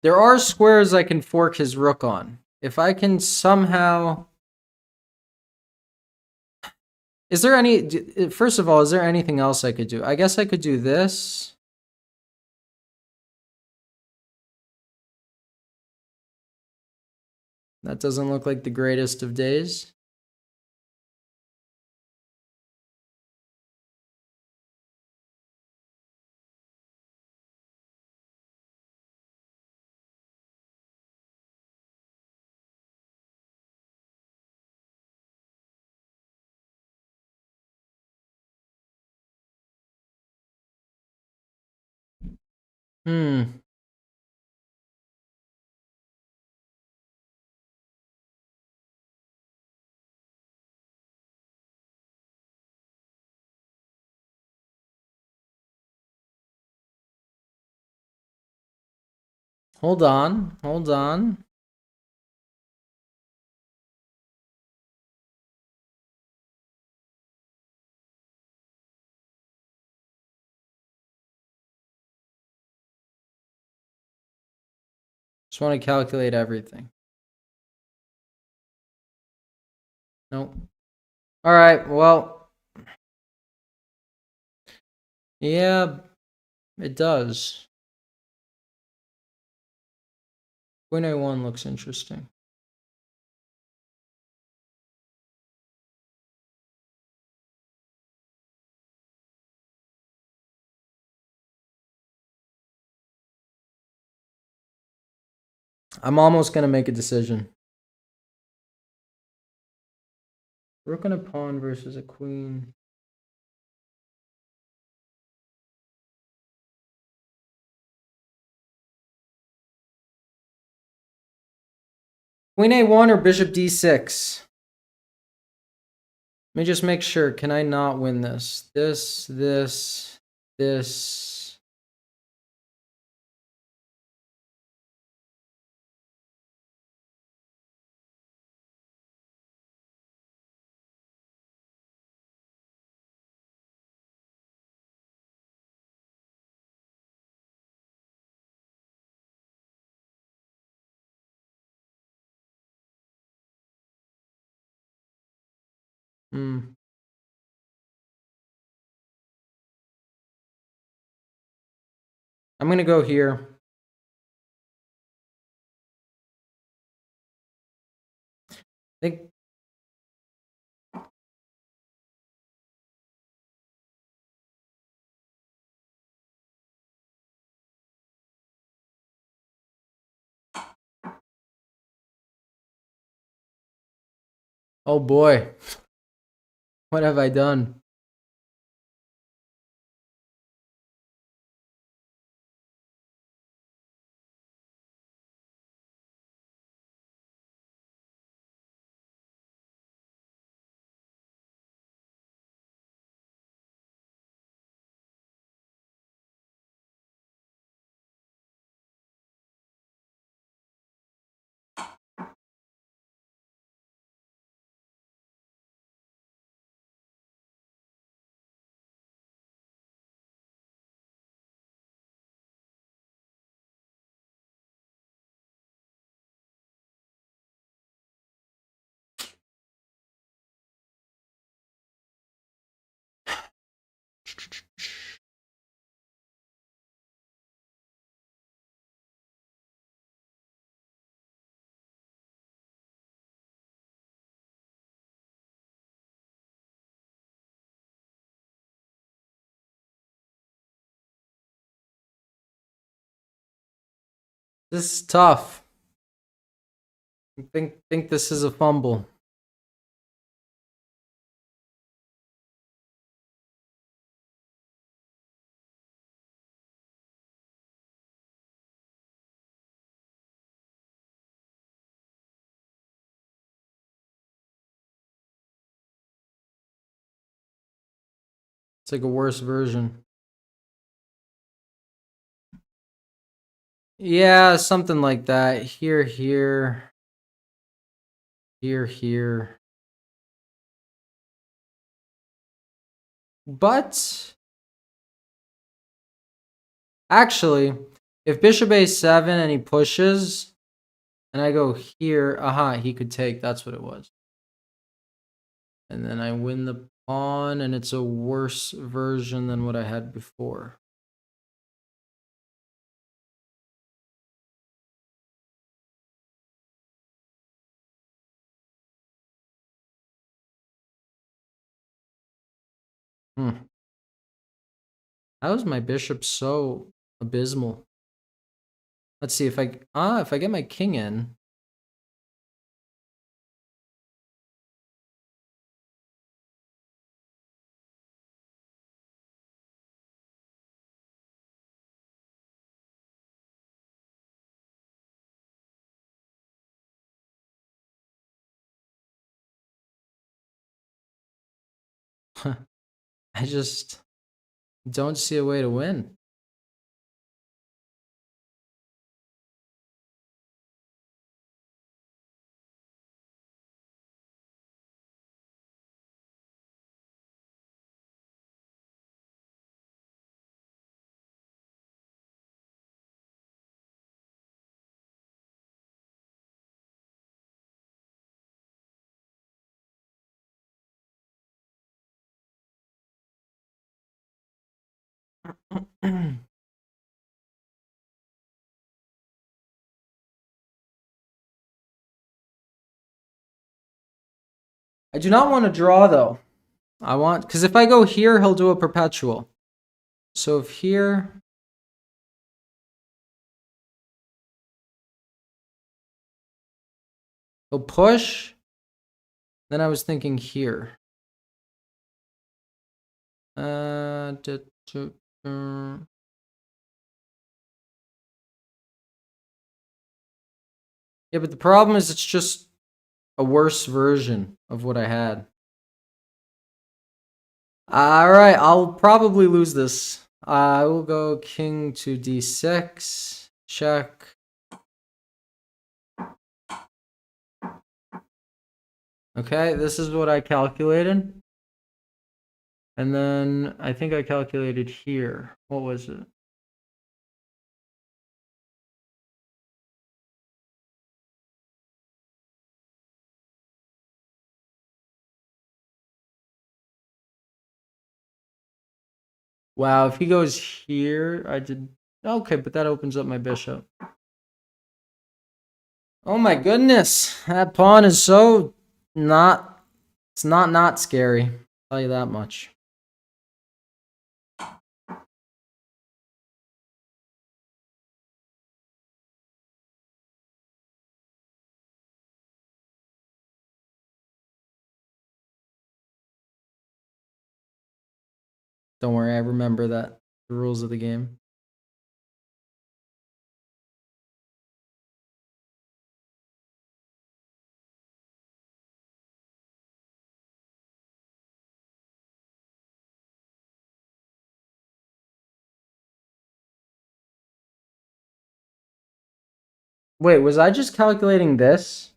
There are squares I can fork his rook on. If I can somehow. Is there any. First of all, is there anything else I could do? I guess I could do this. That doesn't look like the greatest of days. Hmm. Hold on. Hold on. Just want to calculate everything. Nope. All right. Well, yeah, it does. Queen A1 looks interesting. I'm almost going to make a decision. Rook and a pawn versus a queen. Queen A1 or bishop D6? Let me just make sure. Can I not win this? This. Hmm. I'm going to go here. I think. Oh boy. What have I done? This is tough. I think this is a fumble. It's like a worse version. Yeah, something like that. Here. But actually, if bishop a7 and he pushes, and I go here, he could take. That's what it was. And then I win the pawn, and it's a worse version than what I had before. How is my bishop so abysmal? Let's see if I get my king in. I just don't see a way to win. I do not want to draw though. I want, because if I go here, he'll do a perpetual. So if here, he'll push, then I was thinking here. Uh, du- du- uh, yeah, but the problem is it's just a worse version of what I had. All right, I'll probably lose this. I will go king to d6, check. Okay, this is what I calculated. And then I think I calculated here. What was it? Wow, if he goes here, I did. Okay, but that opens up my bishop. Oh my goodness, that pawn is so not. It's not scary. I'll tell you that much. Don't worry, I remember that. The rules of the game. Wait, was I just calculating this?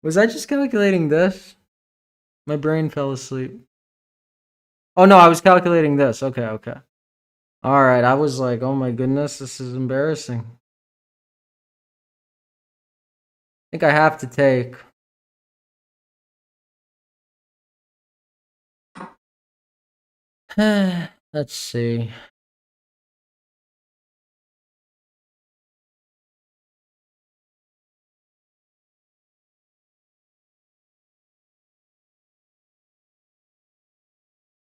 Was I just calculating this? My brain fell asleep. Oh no, I was calculating this. Okay, okay. All right, I was like, oh my goodness, this is embarrassing. I think I have to take. Let's see.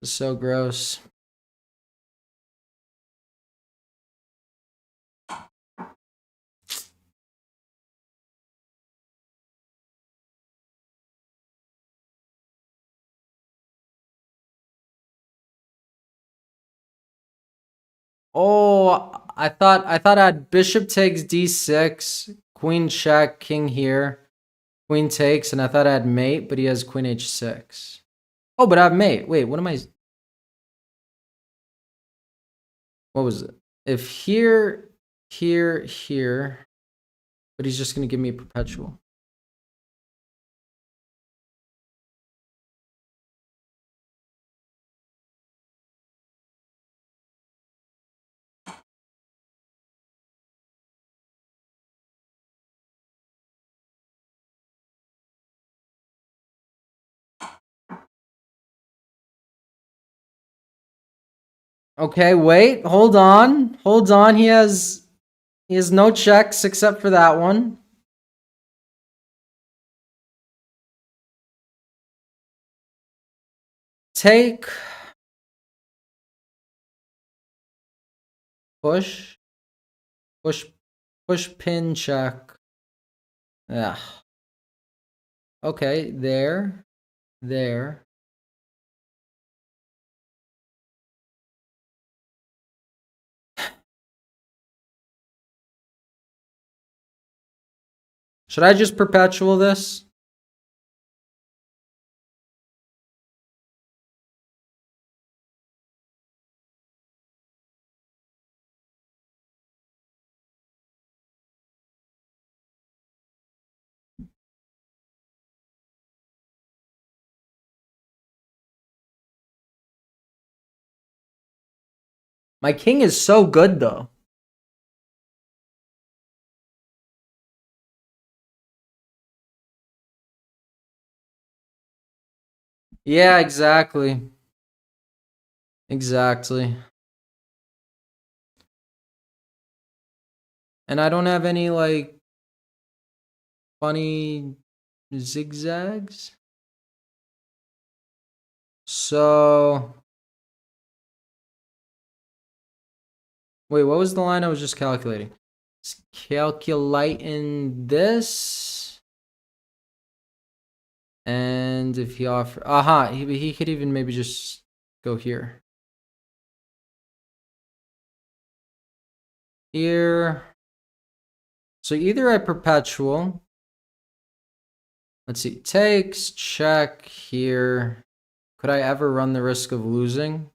It's so gross. Oh, I thought I had bishop takes d6, queen check, king here, queen takes, and I thought I had mate, but he has queen h6. Oh, but I have mate. Wait, what am I? What was it? If here, here, here, but he's just gonna give me a perpetual. Okay, wait, hold on. He has no checks except for that one. Take, push, push, push, pin, check. Yeah. Okay, there. Should I just perpetual this? My king is so good, though. Yeah, exactly. Exactly. And I don't have any, like, funny zigzags. So, wait, what was the line I was just calculating? It's calculating this. And if he offer, he could even maybe just go here. Here. So either I perpetual. Let's see. Takes, check here. Could I ever run the risk of losing?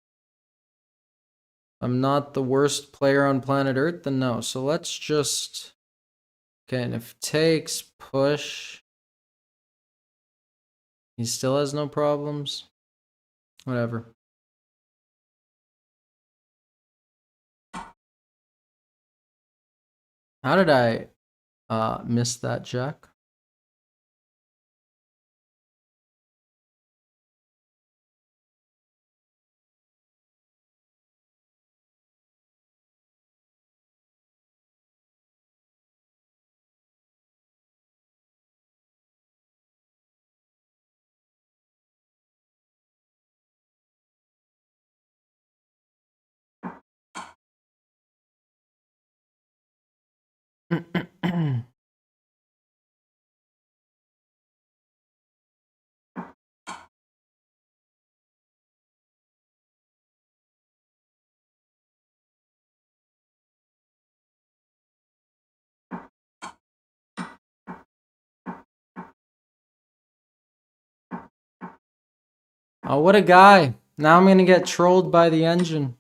I'm not the worst player on planet Earth, then no. So let's just... Okay, and if takes, push. He still has no problems. Whatever. How did I miss that check? Oh, what a guy. Now I'm gonna get trolled by the engine.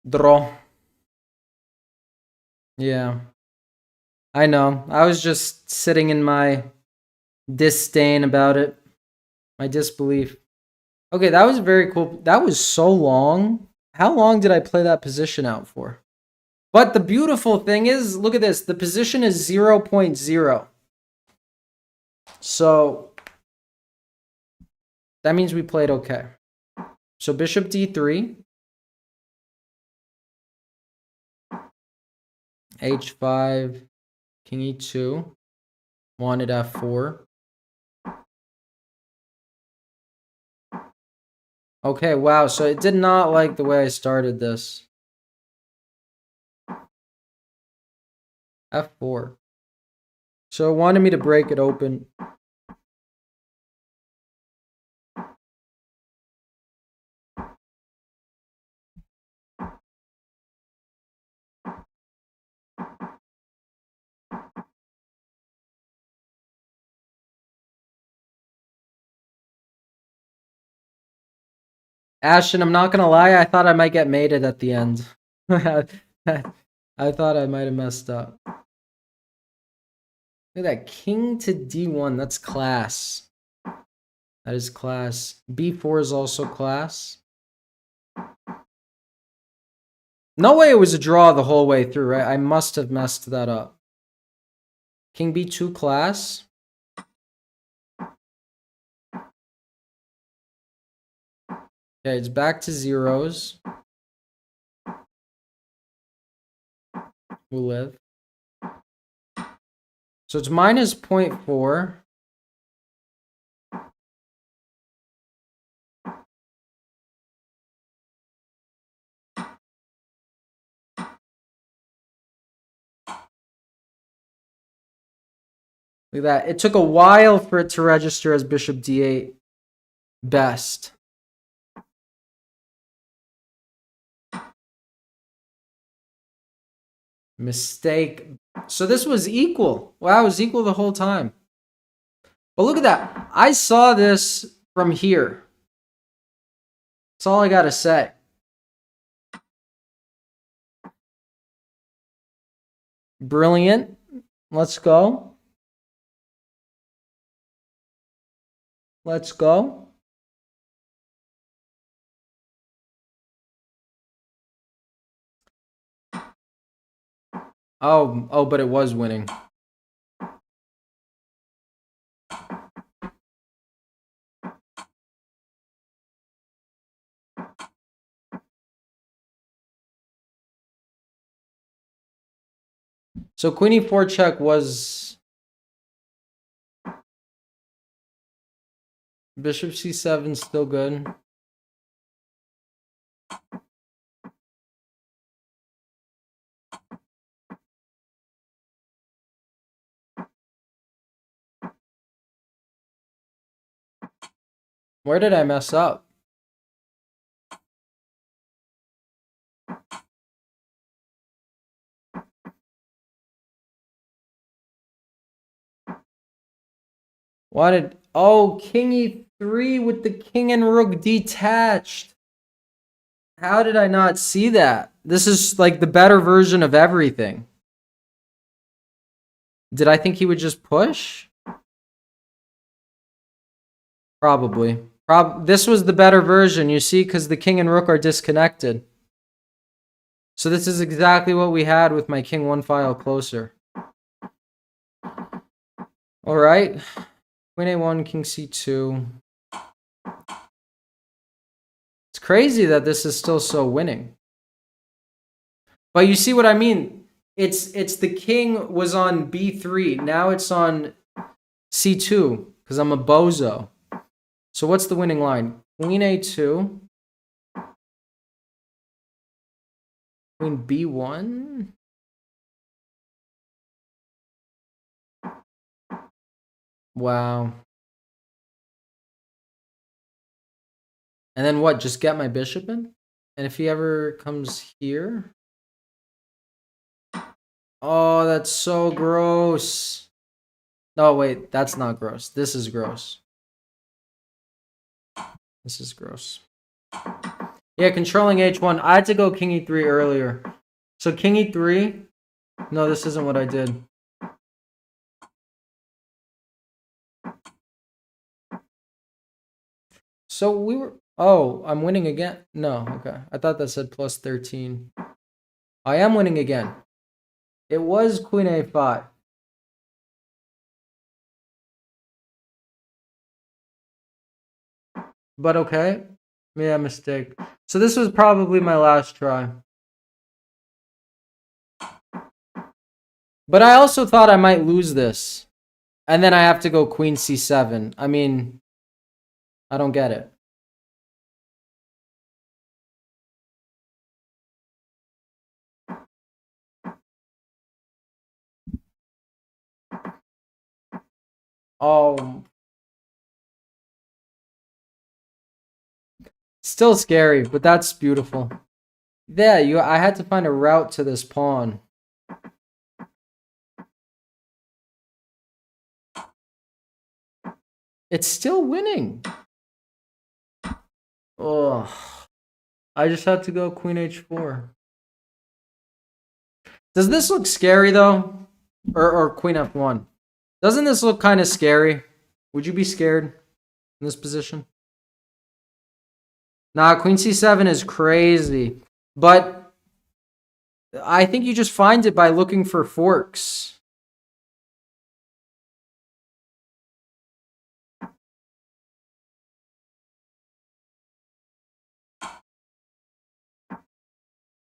Draw. Yeah. I know. I was just sitting in my disdain about it. My disbelief. Okay, that was very cool. That was so long. How long did I play that position out for? But the beautiful thing is, look at this. The position is 0.0. So that means we played okay. So bishop d3. h5. King e2. Wanted f4. Okay, wow. So it did not like the way I started this. f4. So it wanted me to break it open. Ashton, I'm not gonna lie, I thought I might get mated at the end. I thought I might have messed up. Look at that, king to d1, that's class. That is class. b4 is also class. No way it was a draw the whole way through, right? I must have messed that up. King b2 class. Okay, it's back to zeros. We'll live. So it's minus 0.4. Look at that. It took a while for it to register as bishop d8. Best. Mistake. So this was equal. Wow, it was equal the whole time. But look at that. I saw this from here. That's all I gotta say. Brilliant. Let's go. Let's go. Oh, but it was winning. So queen e4 check was bishop c7 still good. Where did I mess up? Why did... Oh, king e3 with the king and rook detached. How did I not see that? This is like the better version of everything. Did I think he would just push? Probably. This was the better version, you see, because the king and rook are disconnected. So this is exactly what we had with my king one file closer. All right. Queen a1, king c2. It's crazy that this is still so winning. But you see what I mean? It's the king was on b3. Now it's on c2 because I'm a bozo. So what's the winning line? Queen a2. Queen b1. Wow. And then what? Just get my bishop in? And if he ever comes here? Oh, that's so gross. Oh, wait. That's not gross. This is gross. This is gross. Yeah, controlling h1. I had to go king e3 earlier. So king e3. No, this isn't what I did. So we were... Oh, I'm winning again? No, okay. I thought that said plus 13. I am winning again. It was queen a5. But okay. Yeah, mistake. So this was probably my last try. But I also thought I might lose this. And then I have to go queen c7. I mean, I don't get it. Oh. Still scary, but that's beautiful. Yeah, I had to find a route to this pawn. It's still winning. Ugh. I just had to go queen h4. Does this look scary, though? Or queen f1? Doesn't this look kind of scary? Would you be scared in this position? Nah, queen c7 is crazy. But I think you just find it by looking for forks.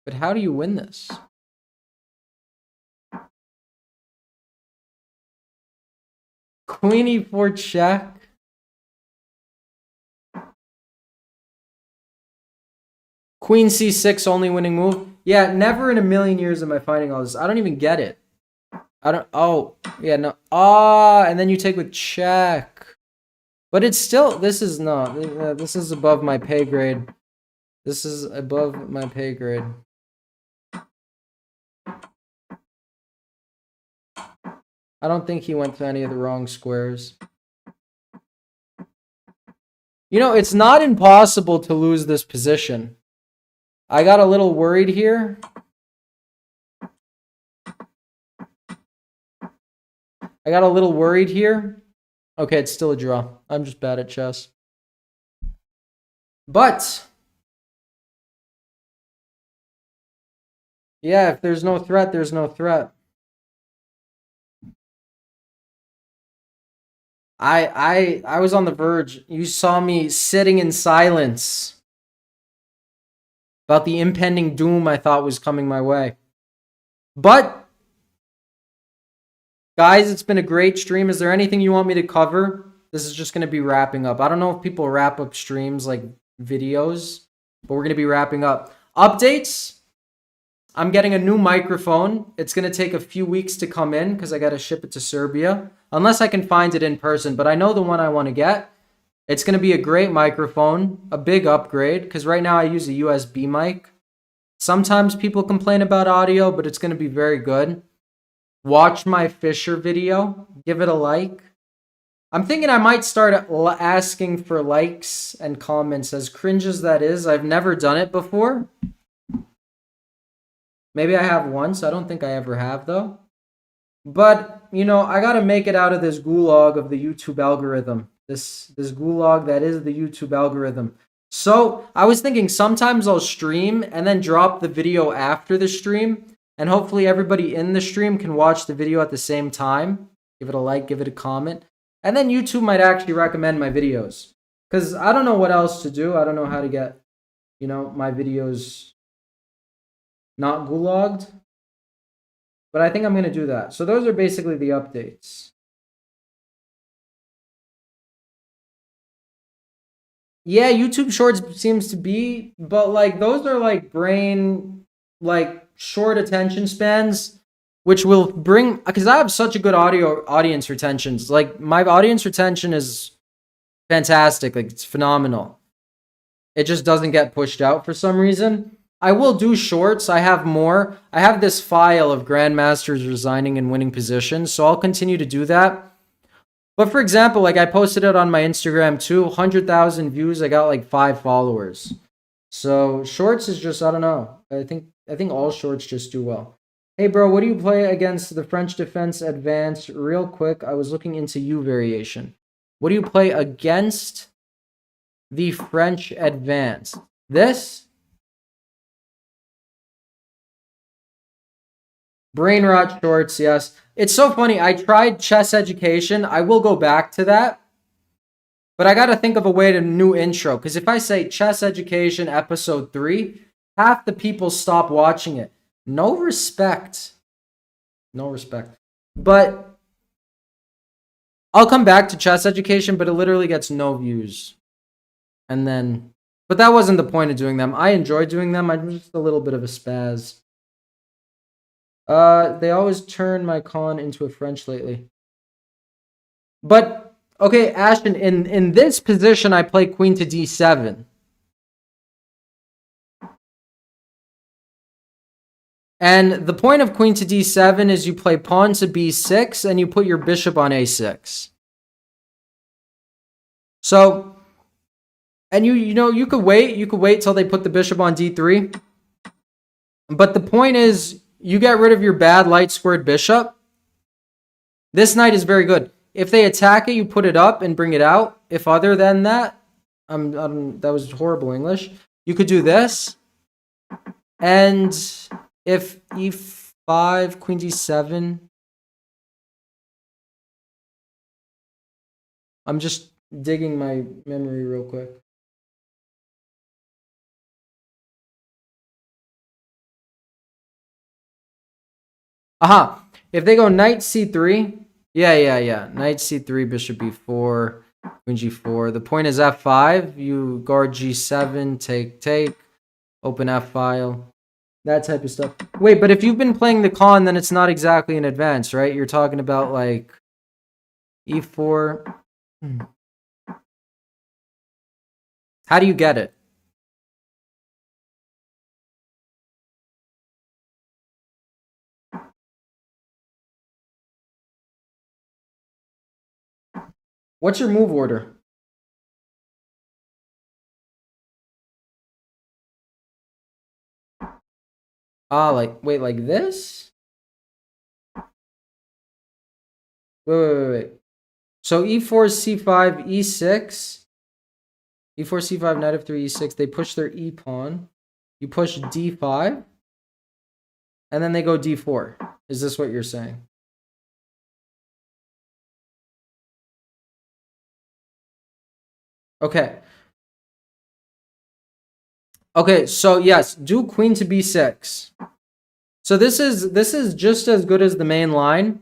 But how do you win this? Queen e4 check. Queen c6 only winning move. Yeah, never in a million years am I finding all this. I don't even get it. I don't... Oh, yeah, no. Ah, and then you take with check. But it's still... This is not... This is above my pay grade. This is above my pay grade. I don't think he went to any of the wrong squares. You know, it's not impossible to lose this position. I got a little worried here. Okay, it's still a draw. I'm just bad at chess. But... yeah, if there's no threat, there's no threat. I was on the verge. You saw me sitting in silence about the impending doom I thought was coming my way. But guys, it's been a great stream. Is there anything you want me to cover? This is just going to be wrapping up. I don't know if people wrap up streams like videos, but we're going to be wrapping up. Updates. I'm getting a new microphone. It's going to take a few weeks to come in because I got to ship it to Serbia. Unless I can find it in person, but I know the one I want to get. It's going to be a great microphone, a big upgrade, because right now I use a USB mic. Sometimes people complain about audio, but it's going to be very good. Watch my Fisher video. Give it a like. I'm thinking I might start asking for likes and comments, as cringe as that is. I've never done it before. Maybe I have once. I don't think I ever have, though. But, you know, I got to make it out of this gulag of the YouTube algorithm. This gulag that is the YouTube algorithm. So I was thinking sometimes I'll stream and then drop the video after the stream. And hopefully everybody in the stream can watch the video at the same time. Give it a like, give it a comment. And then YouTube might actually recommend my videos. Because I don't know what else to do. I don't know how to get, you know, my videos not gulagged. But I think I'm going to do that. So those are basically the updates. Yeah, YouTube Shorts seems to be, but like those are like like short attention spans, which will bring, because I have such a good audience retentions. Like my audience retention is fantastic. Like it's phenomenal. It just doesn't get pushed out for some reason. I will do shorts. I have more. I have this file of grandmasters resigning and winning positions, so I'll continue to do that. But for example, like I posted it on my Instagram too, 100,000 views. I got like 5 followers. So shorts is just, I don't know. I think all shorts just do well. Hey bro, what do you play against the French defense advance? Real quick, I was looking into U variation. What do you play against the French advance? This? Brain rot shorts, yes. It's so funny. I tried chess education. I will go back to that. But I got to think of a way to new intro. Because if I say chess education episode 3, half the people stop watching it. No respect. No respect. But I'll come back to chess education, but it literally gets no views. And then, but that wasn't the point of doing them. I enjoy doing them. I'm just a little bit of a spaz. They always turn my con into a French lately. But okay, Ashton, in this position, I play queen to d7. And the point of queen to d7 is you play pawn to b6 and you put your bishop on a6. So, and you know, you could wait till they put the bishop on d3. But the point is, you get rid of your bad light squared bishop. This knight is very good. If they attack it, you put it up and bring it out. If other than that, that was horrible English. You could do this. And if e5, queen d7. I'm just digging my memory real quick. Aha. If they go knight c3. Yeah. Knight c3, bishop b4, queen g4. The point is f5. You guard g7, take, open f file. That type of stuff. Wait, but if you've been playing the con, then it's not exactly an advance, right? You're talking about like e4. How do you get it? What's your move order? Wait, like this? Wait. So e4, c5, e6. e4, c5, knight f3, e6. They push their e pawn. You push d5. And then they go d4. Is this what you're saying? Okay. Okay, so yes, do queen to b6. So this is just as good as the main line.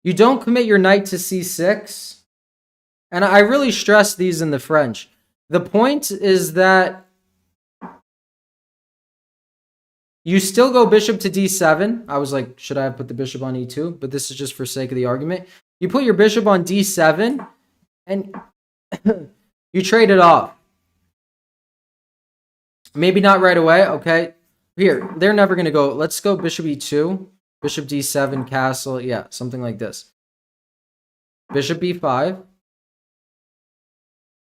You don't commit your knight to c6. And I really stress these in the French. The point is that you still go bishop to d7. I was like, should I have put the bishop on e2? But this is just for sake of the argument. You put your bishop on d7 and you trade it off. Maybe not right away, okay? Here, they're never going to go. Let's go bishop e2, bishop d7, castle. Yeah, something like this. Bishop b5.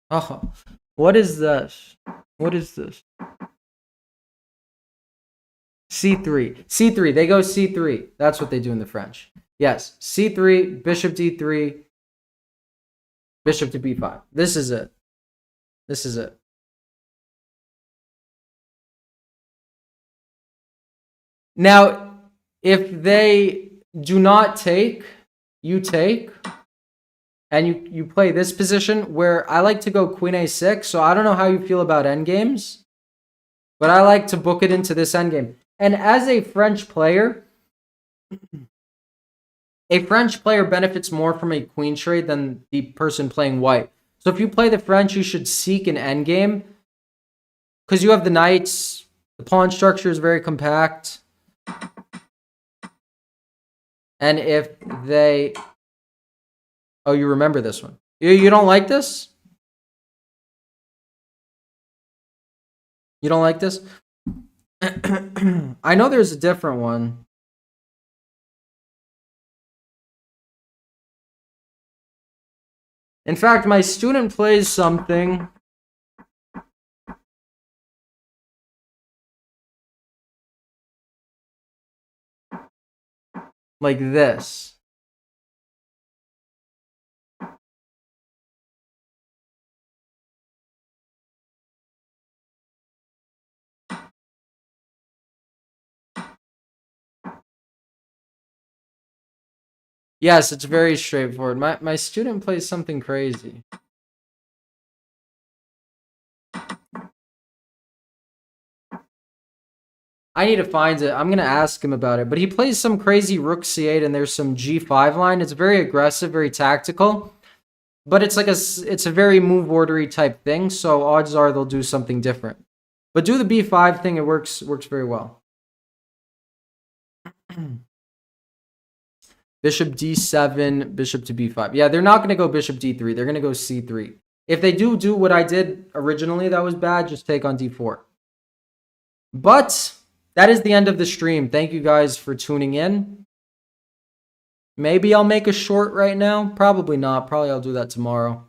Oh, what is this? What is this? c3. c3. They go c3. That's what they do in the French. Yes, c3, bishop d3, bishop to b5. This is it. This is it. Now, if they do not take, you take, and you play this position where I like to go queen a6. So I don't know how you feel about endgames, but I like to book it into this endgame. And as a French player benefits more from a queen trade than the person playing white. So if you play the French, you should seek an endgame because you have the knights. The pawn structure is very compact. And if they... Oh, you remember this one. You don't like this? You don't like this? I know there's a different one. In fact, my student plays something like this. Yes, it's very straightforward. My student plays something crazy. I need to find it. I'm going to ask him about it. But he plays some crazy rook c8 and there's some g5 line. It's very aggressive, very tactical. But it's like it's a very move ordery type thing. So odds are they'll do something different. But do the b5 thing. It works very well. Bishop d7, bishop to b5. Yeah, they're not going to go bishop d3. They're going to go c3. If they do what I did originally that was bad, just take on d4. But that is the end of the stream. Thank you guys for tuning in. Maybe I'll make a short right now. Probably not. Probably I'll do that tomorrow.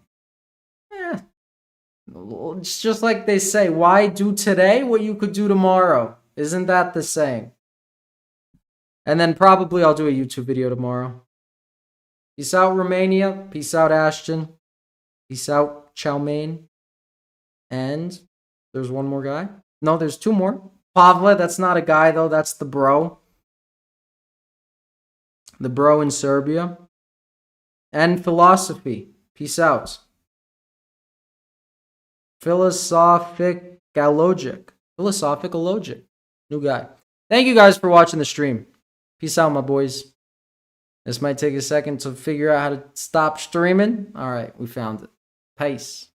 It's just like they say, why do today what you could do tomorrow? Isn't that the saying? And then probably I'll do a YouTube video tomorrow. Peace out, Romania. Peace out, Ashton. Peace out, Chow Mein. And there's one more guy. No, there's two more. Pavle, that's not a guy, though. That's the bro. The bro in Serbia. And philosophy. Peace out. Philosophicalogic. Philosophicalogic. New guy. Thank you guys for watching the stream. Peace out, my boys. This might take a second to figure out how to stop streaming. All right, we found it. Peace.